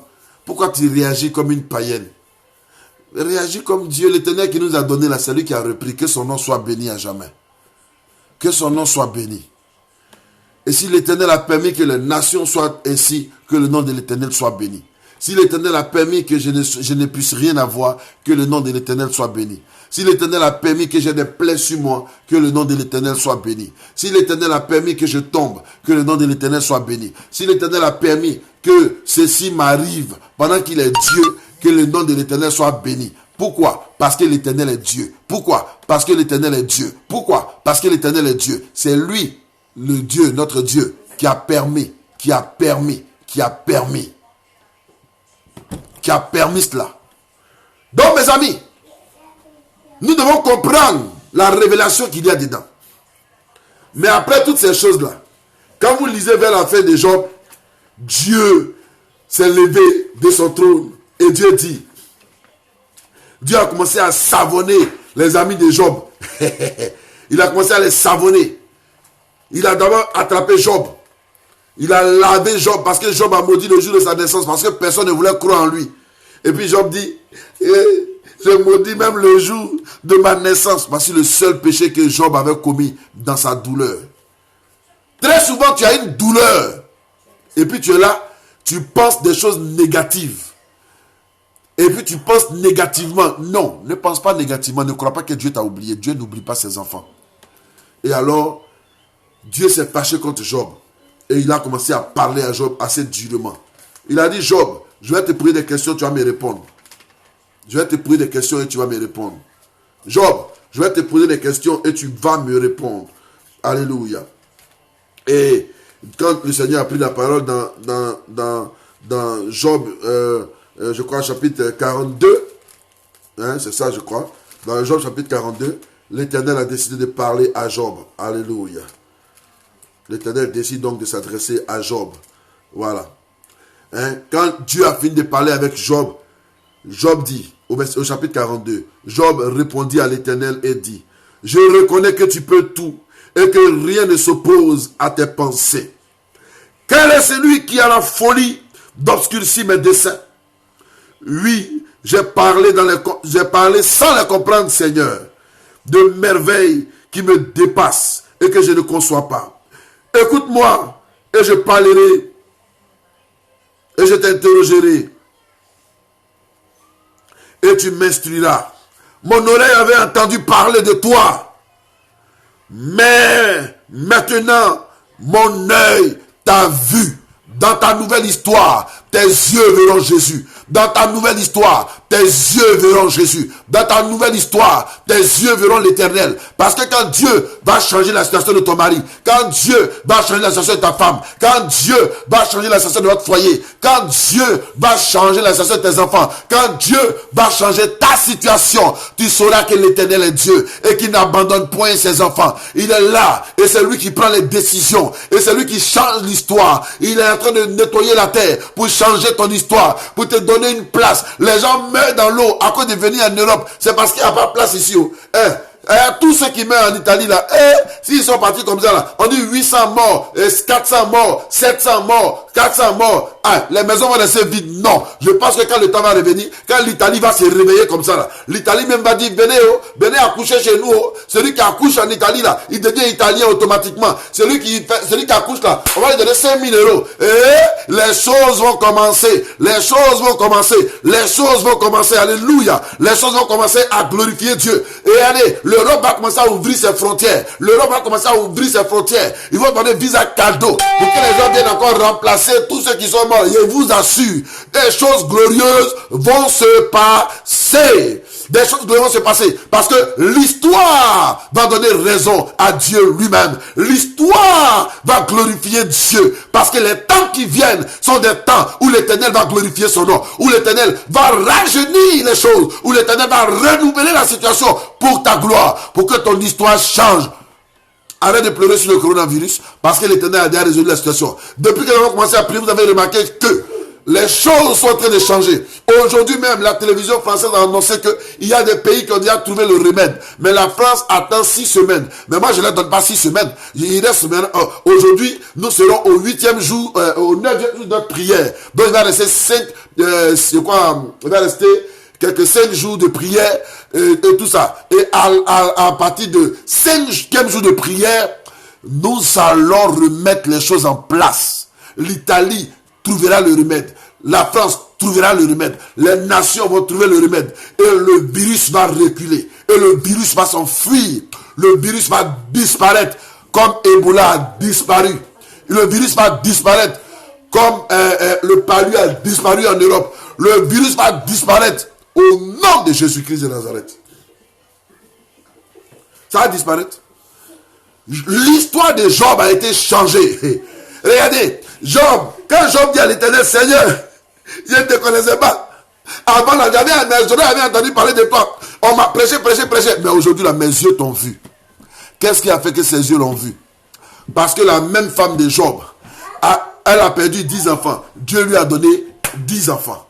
pourquoi tu réagis comme une païenne? Réagis comme Dieu, l'Éternel qui nous a donné la salut, qui a repris. Que son nom soit béni à jamais. Que son nom soit béni. Et si l'Éternel a permis que les nations soient ainsi, que le nom de l'Éternel soit béni. Si l'Éternel a permis que je ne puisse rien avoir, que le nom de l'Éternel soit béni. Si l'Éternel a permis que j'ai des plaies sur moi, que le nom de l'Éternel soit béni. Si l'Éternel a permis que je tombe, que le nom de l'Éternel soit béni. Si l'Éternel a permis que ceci m'arrive pendant qu'il est Dieu, que le nom de l'Éternel soit béni. Pourquoi? Parce que l'Éternel est Dieu. Pourquoi? Parce que l'Éternel est Dieu. Pourquoi? Parce que l'Éternel est Dieu. C'est lui, le Dieu, notre Dieu, qui a permis cela. Donc mes amis, nous devons comprendre la révélation qu'il y a dedans. Mais après toutes ces choses-là, quand vous lisez vers la fin de Job, Dieu s'est levé de son trône et Dieu dit, Dieu a commencé à savonner les amis de Job. Il a commencé à les savonner. Il a d'abord attrapé Job. Il a lavé Job parce que Job a maudit le jour de sa naissance parce que personne ne voulait croire en lui. Et puis Job dit, je maudis même le jour de ma naissance. Voici le seul péché que Job avait commis dans sa douleur. Très souvent, tu as une douleur. Et puis tu es là, tu penses des choses négatives. Et puis tu penses négativement. Non, ne pense pas négativement. Ne crois pas que Dieu t'a oublié. Dieu n'oublie pas ses enfants. Et alors, Dieu s'est fâché contre Job. Et il a commencé à parler à Job assez durement. Il a dit, Job, je vais te poser des questions, tu vas me répondre. Je vais te poser des questions et tu vas me répondre. Job, je vais te poser des questions et tu vas me répondre. Alléluia. Et quand le Seigneur a pris la parole dans Job, je crois chapitre 42, hein, c'est ça je crois, dans Job chapitre 42, l'Éternel a décidé de parler à Job. Alléluia. L'Éternel décide donc de s'adresser à Job. Voilà. Hein? Quand Dieu a fini de parler avec Job, Job dit, au chapitre 42, Job répondit à l'Éternel et dit, je reconnais que tu peux tout et que rien ne s'oppose à tes pensées. Quel est celui qui a la folie d'obscurcir mes desseins? Oui, j'ai parlé sans les comprendre, Seigneur, de merveilles qui me dépassent et que je ne conçois pas. Écoute-moi et je parlerai et je t'interrogerai et tu m'instruiras. mon oreille avait entendu parler de toi. Mais maintenant, mon œil t'a vu. Dans ta nouvelle histoire, tes yeux verront Jésus. Dans ta nouvelle histoire, tes yeux verront Jésus. Dans ta nouvelle histoire, tes yeux verront l'Éternel. Parce que quand Dieu va changer la situation de ton mari, quand Dieu va changer la situation de ta femme, quand Dieu va changer la situation de votre foyer, quand Dieu va changer la situation de tes enfants, quand Dieu va changer ta situation, tu sauras que l'Éternel est Dieu et qu'il n'abandonne point ses enfants. Il est là et c'est lui qui prend les décisions et c'est lui qui change l'histoire. Il est en train de nettoyer la terre pour changer ton histoire, pour te donner une place. Les gens meurent dans l'eau à cause de venir en Europe. C'est parce qu'il n'y a pas de place ici. Tous ceux qui meurent en Italie là, s'ils sont partis comme ça là, on dit 800 morts, 400 morts, 700 morts, 400 morts. Les maisons vont rester vides. Non, je pense que quand le temps va revenir, quand l'Italie va se réveiller comme ça là, l'Italie même va dire venez accoucher chez nous. Celui qui accouche en Italie là, il devient italien automatiquement. Celui qui accouche là, on va lui donner 5 000 euros. Et les choses vont commencer. Les choses vont commencer. Les choses vont commencer. Alléluia. Les choses vont commencer à glorifier Dieu. Et allez, l'Europe va commencer à ouvrir ses frontières. L'Europe va commencer à ouvrir ses frontières. Ils vont donner visa cadeau pour que les gens viennent encore remplacer tous ceux qui sont morts. Je vous assure, des choses glorieuses vont se passer. Des choses glorieuses vont se passer. Parce que l'histoire va donner raison à Dieu lui-même. L'histoire va glorifier Dieu. Parce que les temps qui viennent sont des temps où l'Éternel va glorifier son nom. Où l'Éternel va rajeunir les choses. Où l'Éternel va renouveler la situation pour ta gloire. Pour que ton histoire change. Arrête de pleurer sur le coronavirus parce que l'Éternel a déjà résolu la situation. Depuis que nous avons commencé à prier, vous avez remarqué que les choses sont en train de changer. Aujourd'hui même, la télévision française a annoncé qu'il y a des pays qui ont déjà trouvé le remède. Mais la France attend 6 semaines. Mais moi, je ne leur donne pas 6 semaines. Il reste aujourd'hui, nous serons au 8e jour, au 9e jour de prière. Donc, il va rester 5, il va rester quelques 5 jours de prière et tout ça. Et à partir de 5e jour de prière, nous allons remettre les choses en place. L'Italie trouvera le remède. La France trouvera le remède. Les nations vont trouver le remède. Et le virus va reculer. Et le virus va s'enfuir. Le virus va disparaître comme Ebola a disparu. Le virus va disparaître comme le palu a disparu en Europe. Le virus va disparaître au nom de Jésus-Christ de Nazareth. Ça va disparaître. L'histoire de Job a été changée. Regardez, Job, quand Job dit à l'Éternel, Seigneur, je ne te connaissais pas. Avant, j'avais entendu parler de toi. On m'a prêché. Mais aujourd'hui, là, mes yeux t'ont vu. Qu'est-ce qui a fait que ses yeux l'ont vu? Parce que la même femme de Job, elle a perdu 10 enfants. Dieu lui a donné 10 enfants.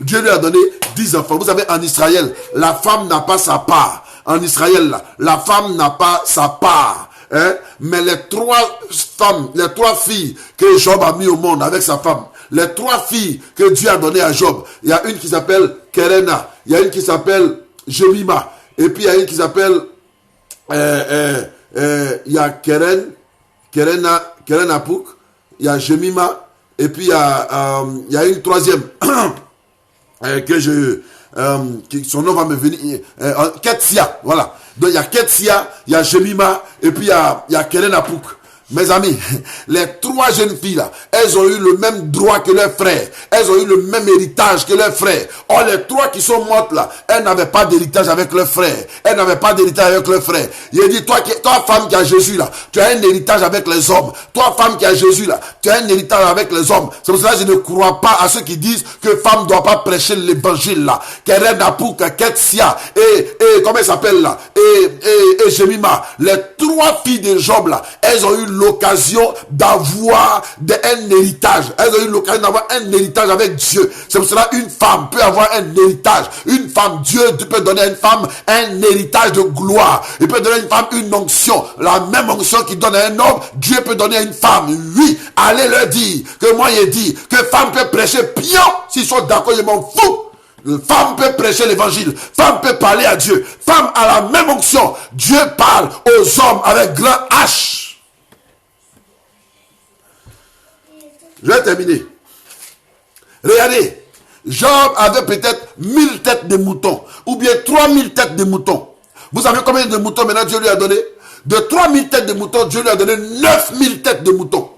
Dieu lui a donné 10 enfants. Vous savez, en Israël, la femme n'a pas sa part. En Israël, la femme n'a pas sa part. Mais les 3 filles que Job a mis au monde avec sa femme, les 3 filles que Dieu a données à Job, il y a une qui s'appelle Kerena, il y a une qui s'appelle Jemima, et puis il y a une qui s'appelle il y a Kerena Pouk, il y a Jemima, et puis il y a une troisième son nom va me venir, Ketsia, voilà. Donc il y a Ketsia, il y a Jemima, et puis il y a Kerena Pouk. Mes amis, les 3 jeunes filles là, elles ont eu le même droit que leurs frères. Elles ont eu le même héritage que leurs frères. Or, les 3 qui sont mortes là, elles n'avaient pas d'héritage avec leurs frères. Elles n'avaient pas d'héritage avec leurs frères. Il dit, toi femme qui as Jésus là, tu as un héritage avec les hommes. Toi femme qui as Jésus là, tu as un héritage avec les hommes. C'est pour cela que je ne crois pas à ceux qui disent que femme ne doit pas prêcher l'évangile là. Kerena Pouk, Ketsia, et comment elle s'appelle là, et Jemima. Les 3 filles de Job là, elles ont eu l'occasion d'avoir un héritage. Elles ont eu l'occasion d'avoir un héritage avec Dieu. C'est pour cela une femme peut avoir un héritage. Une femme, Dieu peut donner à une femme un héritage de gloire. Il peut donner à une femme une onction. La même onction qu'il donne à un homme, Dieu peut donner à une femme. Oui, allez leur dire que moi j'ai dit que femme peut prêcher bien. S'ils sont d'accord, je m'en fous. Femme peut prêcher l'évangile. Femme peut parler à Dieu. Femme a la même onction. Dieu parle aux hommes avec grand H. Je vais terminer. Regardez, Job avait peut-être 1000 têtes de moutons, ou bien 3000 têtes de moutons. Vous savez combien de moutons maintenant Dieu lui a donné? De 3000 têtes de moutons, Dieu lui a donné 9000 têtes de moutons.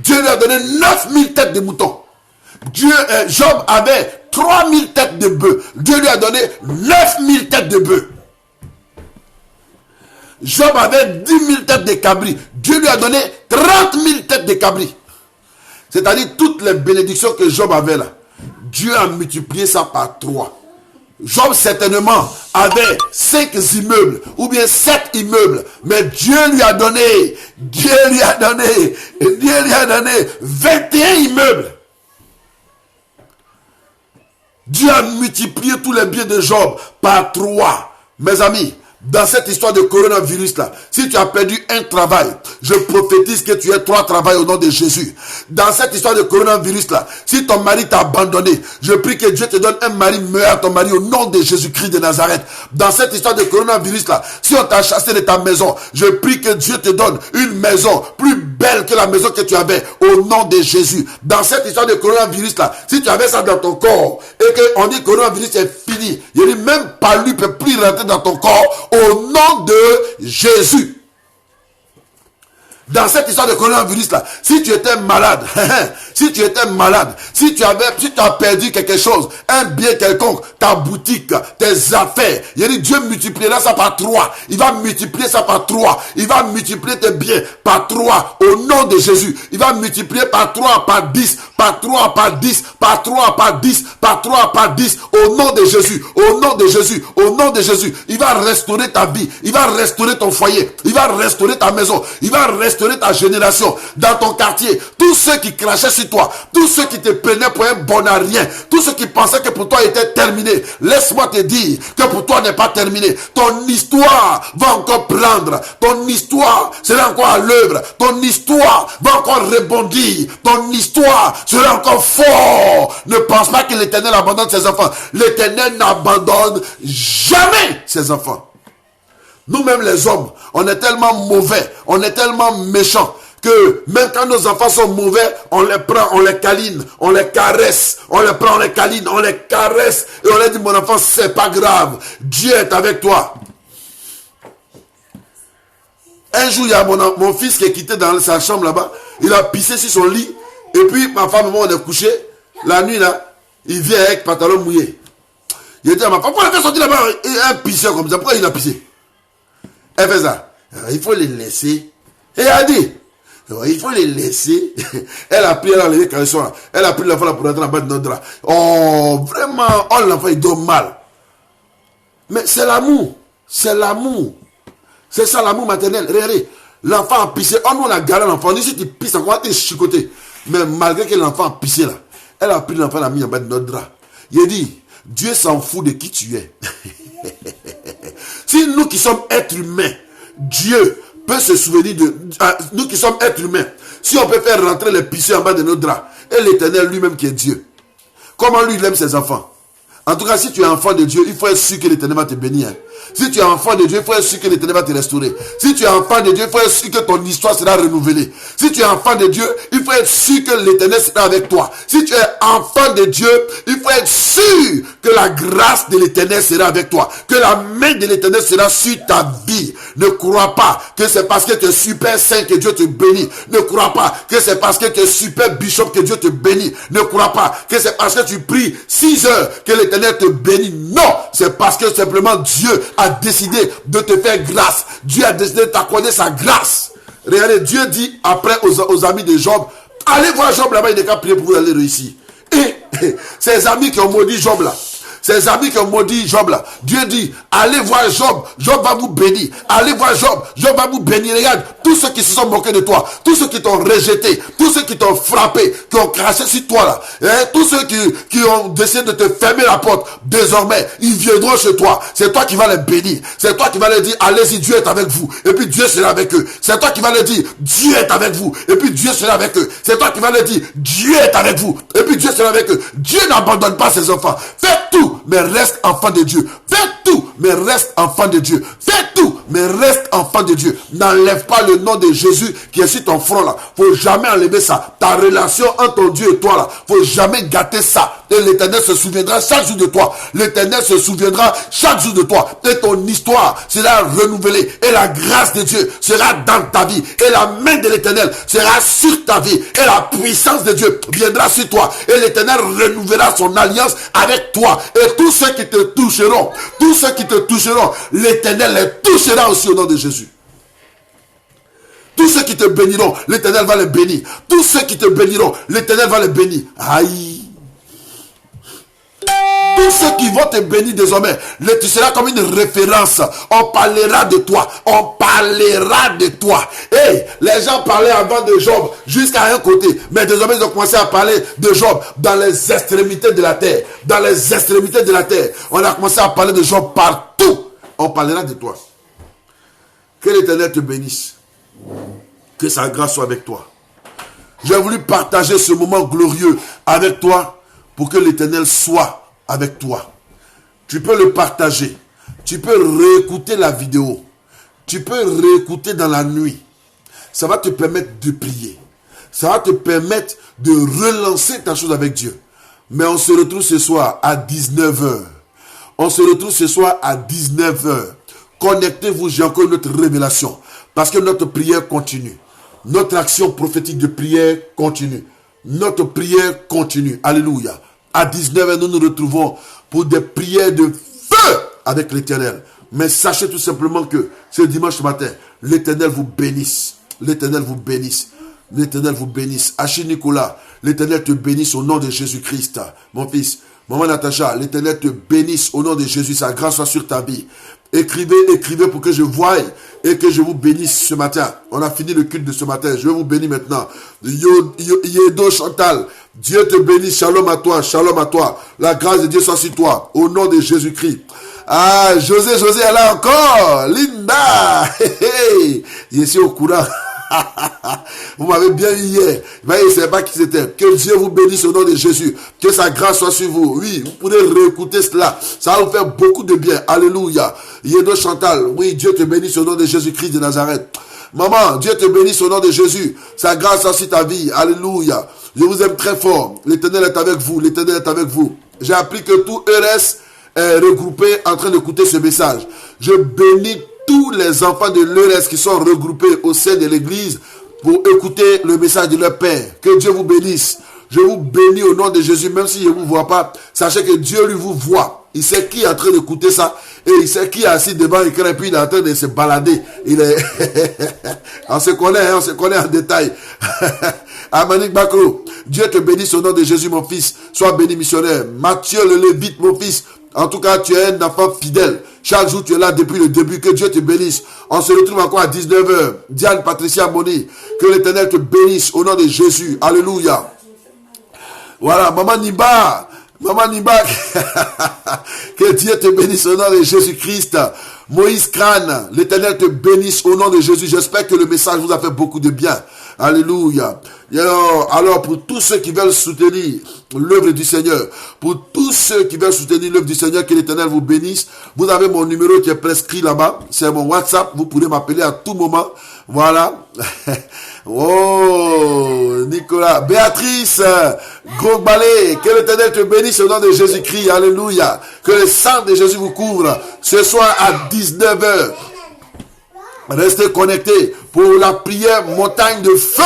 Dieu lui a donné 9000 têtes de moutons. Job avait 3000 têtes de bœufs. Dieu lui a donné 9000 têtes de bœufs. Job avait 10 000 têtes de cabris. Dieu lui a donné 30 000 têtes de cabris. C'est-à-dire toutes les bénédictions que Job avait là. Dieu a multiplié ça par 3. Job certainement avait 5 immeubles ou bien 7 immeubles. Mais Dieu lui a donné 21 immeubles. Dieu a multiplié tous les biens de Job par 3. Mes amis, dans cette histoire de coronavirus là, si tu as perdu un travail, je prophétise que tu aies 3 travails au nom de Jésus. Dans cette histoire de coronavirus là, si ton mari t'a abandonné, je prie que Dieu te donne un mari meilleur à ton mari au nom de Jésus-Christ de Nazareth. Dans cette histoire de coronavirus là, si on t'a chassé de ta maison, je prie que Dieu te donne une maison plus belle que la maison que tu avais au nom de Jésus. Dans cette histoire de coronavirus là, si tu avais ça dans ton corps et qu'on dit coronavirus est fini, il dit même pas lui peut plus rentrer dans ton corps au nom de Jésus. Dans cette histoire de coronavirus là, si tu étais malade, si tu as perdu quelque chose, un bien quelconque, ta boutique, tes affaires, il dit Dieu multipliera ça par 3. Il va multiplier ça par 3. Il va multiplier tes biens par 3 au nom de Jésus. Il va multiplier par 3, par 10, par 3, par 10, par 3, par 10, par 3, par 10 au nom de Jésus, au nom de Jésus, au nom de Jésus. Il va restaurer ta vie, il va restaurer ton foyer, il va restaurer ta maison, il va restaurer ta génération, dans ton quartier. Tous ceux qui crachaient sur toi, tous ceux qui te prenaient pour un bon à rien, tous ceux qui pensaient que pour toi était terminé, laisse-moi te dire que pour toi n'est pas terminé. Ton histoire va encore prendre, ton histoire sera encore à l'œuvre, ton histoire va encore rebondir, ton histoire sera encore fort. Ne pense pas que l'Éternel abandonne ses enfants. L'Éternel n'abandonne jamais ses enfants. Nous-mêmes les hommes, on est tellement mauvais, on est tellement méchants que même quand nos enfants sont mauvais, on les prend, on les câline, on les caresse, on les prend, on les câline, on les caresse et on leur dit mon enfant c'est pas grave, Dieu est avec toi. Un jour il y a mon fils qui est quitté dans sa chambre là-bas, il a pissé sur son lit et puis ma femme et moi on est couché, la nuit là, il vient avec pantalon mouillé. Il dit à ma femme, pourquoi il a fait sortir là-bas un pisseur comme ça, pourquoi il a pissé? Elle fait ça. Il faut les laisser. Et elle a dit, il faut les laisser. Elle a pris, elle a enlevé quand ils sont là. Elle a pris l'enfant là pour rentrer là-bas de notre drap. Oh, vraiment, oh, l'enfant il dort mal. Mais c'est l'amour. C'est l'amour. C'est ça l'amour maternel. Regardez, l'enfant a pissé. Oh, nous on a gardé l'enfant. On dit si tu pisses encore, tu es chicoté. Mais malgré que l'enfant a pissé là, elle a pris l'enfant, l'a mis en bas de notre drap. Il a dit, Dieu s'en fout de qui tu es. Si nous qui sommes êtres humains, Dieu peut se souvenir de... nous qui sommes êtres humains, si on peut faire rentrer les pissés en bas de nos draps, et l'Éternel lui-même qui est Dieu, comment lui il aime ses enfants? En tout cas, si tu es enfant de Dieu, il faut être sûr que l'Éternel va te bénir. Si tu es enfant de Dieu, il faut être sûr que l'Éternel va te restaurer. Si tu es enfant de Dieu, il faut être sûr que ton histoire sera renouvelée. Si tu es enfant de Dieu, il faut être sûr que l'Éternel sera avec toi. Si tu es enfant de Dieu, il faut être sûr que la grâce de l'Éternel sera avec toi. Que la main de l'Éternel sera sur ta vie. Ne crois pas que c'est parce que tu es super saint que Dieu te bénit. Ne crois pas que c'est parce que tu es super bishop que Dieu te bénit. Ne crois pas que c'est parce que tu pries 6 heures que l'Éternel te bénit. Non, c'est parce que simplement Dieu a décidé de te faire grâce. Dieu a décidé de t'accorder sa grâce. Regardez, Dieu dit après aux amis de Job, allez voir Job là-bas, il n'est qu'à prier pour vous aller réussir. Et ses amis qui ont maudit Job là, ses amis qui ont maudit Job là, Dieu dit, allez voir Job, Job va vous bénir. Allez voir Job, Job va vous bénir. Regarde, tous ceux qui se sont moqués de toi, tous ceux qui t'ont rejeté, tous ceux qui t'ont frappé, qui ont craché sur toi là, hein, tous ceux qui ont décidé de te fermer la porte, désormais, ils viendront chez toi. C'est toi qui vas les bénir. C'est toi qui vas leur dire, allez-y, Dieu est avec vous. Et puis Dieu sera avec eux. C'est toi qui vas leur dire, Dieu est avec vous. Et puis Dieu sera avec eux. C'est toi qui vas leur dire, Dieu est avec vous. Et puis Dieu sera avec eux. Dieu n'abandonne pas ses enfants. Fais tout, mais reste enfant de Dieu. Fais tout, mais reste enfant de Dieu. Fais tout, mais reste enfant de Dieu. N'enlève pas le nom de Jésus qui est sur ton front là. Faut jamais enlever ça. Ta relation entre Dieu et toi là, faut jamais gâter ça. Et l'Éternel se souviendra chaque jour de toi. L'Éternel se souviendra chaque jour de toi. Et ton histoire sera renouvelée. Et la grâce de Dieu sera dans ta vie. Et la main de l'Éternel sera sur ta vie. Et la puissance de Dieu viendra sur toi. Et l'Éternel renouvellera son alliance avec toi. Et tous ceux qui te toucheront, l'Éternel les touchera aussi au nom de Jésus. Tous ceux qui te béniront, l'Éternel va les bénir. Tous ceux qui te béniront, l'Éternel va les bénir. Aïe. Tous ceux qui vont te bénir désormais, tu seras comme une référence. On parlera de toi. On parlera de toi. Hey, les gens parlaient avant de Job jusqu'à un côté. Mais désormais, ils ont commencé à parler de Job dans les extrémités de la terre. Dans les extrémités de la terre. On a commencé à parler de Job partout. On parlera de toi. Que l'Éternel te bénisse. Que sa grâce soit avec toi. J'ai voulu partager ce moment glorieux avec toi pour que l'Éternel soit avec toi. Tu peux le partager. Tu peux réécouter la vidéo. Tu peux réécouter dans la nuit. Ça va te permettre de prier. Ça va te permettre de relancer ta chose avec Dieu. Mais on se retrouve ce soir à 19h. On se retrouve ce soir à 19h. Connectez-vous, j'ai encore une autre révélation. Parce que notre prière continue. Notre action prophétique de prière continue. Notre prière continue. Alléluia. À 19h, nous nous retrouvons pour des prières de feu avec l'Éternel. Mais sachez tout simplement que ce dimanche matin, l'Éternel vous bénisse. L'Éternel vous bénisse. L'Éternel vous bénisse. Achille Nicolas, l'Éternel te bénisse au nom de Jésus-Christ. Mon fils, maman Natacha, l'Éternel te bénisse au nom de Jésus. Sa grâce soit sur ta vie. Écrivez pour que je voie et que je vous bénisse ce matin. On a fini le culte de ce matin. Je vais vous bénir maintenant. Yedo Chantal, Dieu te bénisse. Shalom à toi, shalom à toi. La grâce de Dieu soit sur toi. Au nom de Jésus-Christ. Ah, José est là encore. Linda. Je suis au courant. Vous m'avez bien eu hier. Je ne sais pas qui c'était. Que Dieu vous bénisse au nom de Jésus. Que sa grâce soit sur vous. Oui, vous pourrez réécouter cela. Ça va vous faire beaucoup de bien. Alléluia. Yedo Chantal. Oui, Dieu te bénisse au nom de Jésus-Christ de Nazareth. Maman, Dieu te bénisse au nom de Jésus. Sa grâce soit sur ta vie. Alléluia. Je vous aime très fort. L'Éternel est avec vous. L'Éternel est avec vous. J'ai appris que tout ERS est regroupé en train d'écouter ce message. Je bénis tous les enfants de l'ERS qui sont regroupés au sein de l'église pour écouter le message de leur Père. Que Dieu vous bénisse. Je vous bénis au nom de Jésus, même si je ne vous vois pas. Sachez que Dieu lui vous voit. Il sait qui est en train d'écouter ça. Et il sait qui est assis devant l'écran et puis il est en train de se balader. Il est... on se connaît en détail. Amanik Bakro, Dieu te bénisse au nom de Jésus, mon fils. Sois béni missionnaire. Mathieu le Lévite, mon fils. En tout cas, tu es un enfant fidèle. Chaque jour, tu es là depuis le début. Que Dieu te bénisse. On se retrouve encore à 19h. Diane Patricia Moni. Que l'Éternel te bénisse au nom de Jésus. Alléluia. Voilà, Maman Niba. Que Dieu te bénisse au nom de Jésus-Christ. Moïse Crane. L'Éternel te bénisse au nom de Jésus. J'espère que le message vous a fait beaucoup de bien. Alléluia. Alors, pour tous ceux qui veulent soutenir l'œuvre du Seigneur, pour tous ceux qui veulent soutenir l'œuvre du Seigneur, que l'Éternel vous bénisse. Vous avez mon numéro qui est prescrit là-bas. C'est mon WhatsApp. Vous pourrez m'appeler à tout moment. Voilà. Oh, Nicolas. Béatrice, gros balai. Que l'Éternel te bénisse au nom de Jésus-Christ. Alléluia. Que le sang de Jésus vous couvre. Ce soir à 19h. Restez connectés pour la prière montagne de feu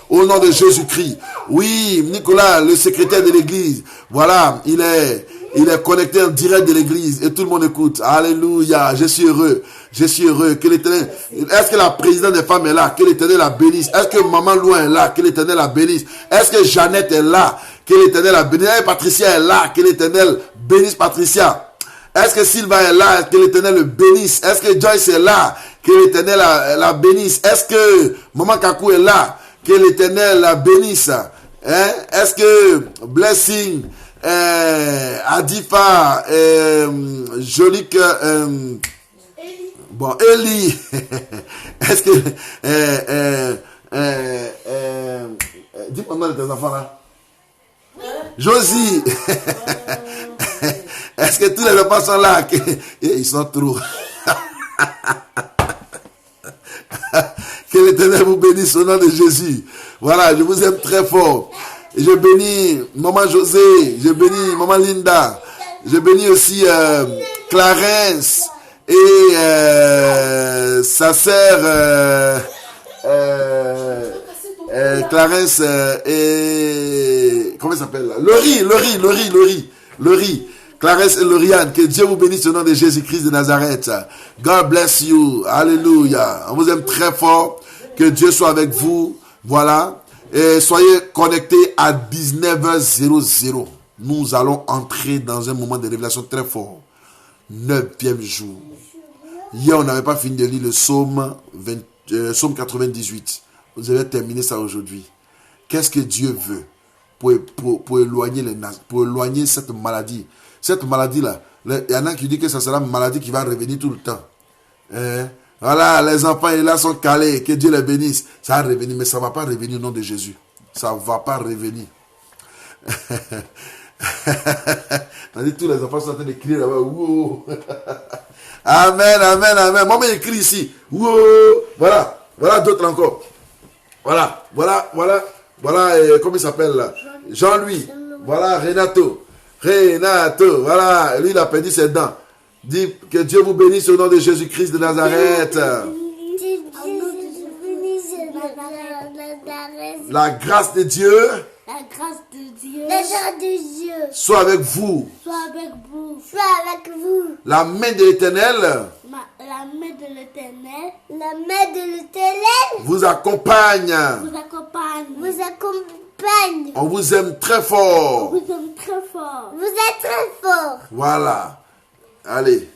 au nom de Jésus-Christ. Oui, Nicolas, le secrétaire de l'église. Voilà, il est connecté en direct de l'église et tout le monde écoute. Alléluia, je suis heureux. Que l'Éternel, est-ce que la présidente des femmes est là? Que l'Éternel la bénisse. Est-ce que Maman Loin est là? Que l'Éternel la bénisse. Est-ce que Jeannette est là? Que l'Éternel la bénisse. Patricia est là? Que l'Éternel bénisse Patricia. Est-ce que Sylvain est là? Que l'Éternel le bénisse. Est-ce que Joyce est là? Que l'Éternel la bénisse. Est-ce que Maman Kakou est là? Que l'Éternel la bénisse. Hein? Est-ce que Blessing, Adifa, Jolique, bon, Eli, est-ce que, dis-moi le nom de tes enfants là. Josie, Est-ce que tous les enfants sont là? Ils sont trop. Que l'Éternel vous bénisse au nom de Jésus. Voilà, je vous aime très fort. Et je bénis Maman José, je bénis Maman Linda, je bénis aussi Clarence et sa sœur Clarence et comment elle s'appelle là? Laurie. Clarence et Lauriane, que Dieu vous bénisse au nom de Jésus-Christ de Nazareth. God bless you. Alléluia. On vous aime très fort. Que Dieu soit avec vous. Voilà. Et soyez connectés à 19h00. Nous allons entrer dans un moment de révélation très fort. 9e jour. Hier, on n'avait pas fini de lire le psaume 98. Vous avez terminé ça aujourd'hui. Qu'est-ce que Dieu veut pour éloigner cette maladie? Cette maladie-là, il y en a qui disent que ça sera une maladie qui va revenir tout le temps. Voilà, les enfants là sont calés, que Dieu les bénisse. Ça va revenir, mais ça ne va pas revenir au nom de Jésus. Ça ne va pas revenir. On dit tous les enfants sont en train de crier là-bas. Wow. Amen, amen, amen. Maman écrit ici. Wow. Voilà d'autres encore. Voilà, comment il s'appelle là? Jean-Louis. Voilà, Renato, voilà, lui il a perdu ses dents. Dis que Dieu vous bénisse au nom de Jésus-Christ de Nazareth. La grâce de Dieu. Soit avec vous. La main de l'Éternel. Vous accompagne. On vous aime très fort. Vous êtes très fort. Voilà. Allez.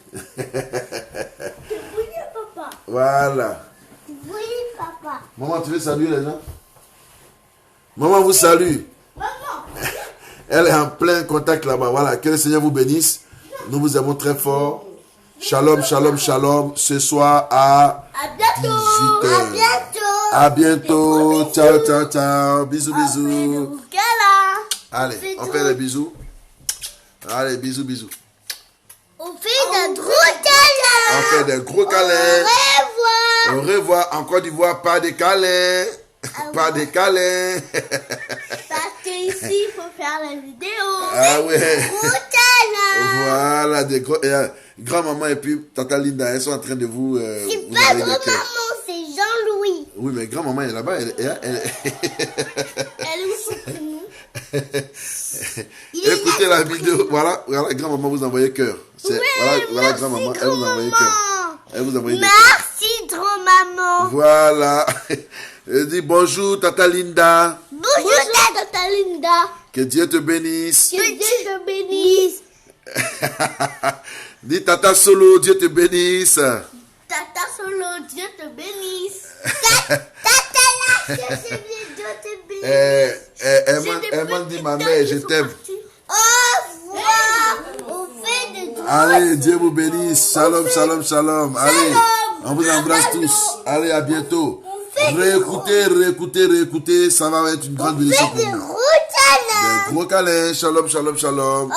Papa. Voilà. Oui, papa. Maman, tu veux saluer les gens? Maman vous salue. Maman. Elle est en plein contact là-bas. Voilà. Que le Seigneur vous bénisse. Nous vous aimons très fort. Shalom, shalom, shalom. Ce soir à 18h. À bientôt. Ciao, ciao, ciao. Bisous, bisous. Allez, on fait des bisous. Allez, bisous, bisous. On fait de gros câlins. On fait des gros câlins. Au revoir. Au revoir. En Côte d'Ivoire, pas de câlins. Pas de câlins. Parce qu'ici, il faut faire la vidéo. Ah ouais. Gros câlins. Voilà, des gros. Grand-maman et puis Tata Linda, elles sont en train de vous. C'est vous pas envoyer des cœurs. grand-maman, c'est Jean-Louis. Oui, mais grand-maman est là-bas. Elle est où son prénom? Écoutez la vidéo. Voilà, grand-maman vous envoyez cœur. Voilà, grand-maman, elle vous envoie cœur. Elle vous envoie des cœurs. Merci, grand-maman. Voilà. Elle dit bonjour, Tata Linda. Bonjour, Tata Linda. Que Dieu te bénisse. Que Dieu te bénisse. Dis Tata Solo, Dieu te bénisse. Tata Solo, Dieu te bénisse. Tata là, Dieu te bénisse. Elle m'a dit ma mère, je t'aime. Au revoir. On fait de gros. Allez, Dieu vous bénisse. Shalom, shalom, shalom. Allez, on vous embrasse tous. Allez, à bientôt. Réécoutez. Ça va être une grande bénédiction pour Des vous. gros câlins. Des gros câlins. Shalom, shalom, shalom. Au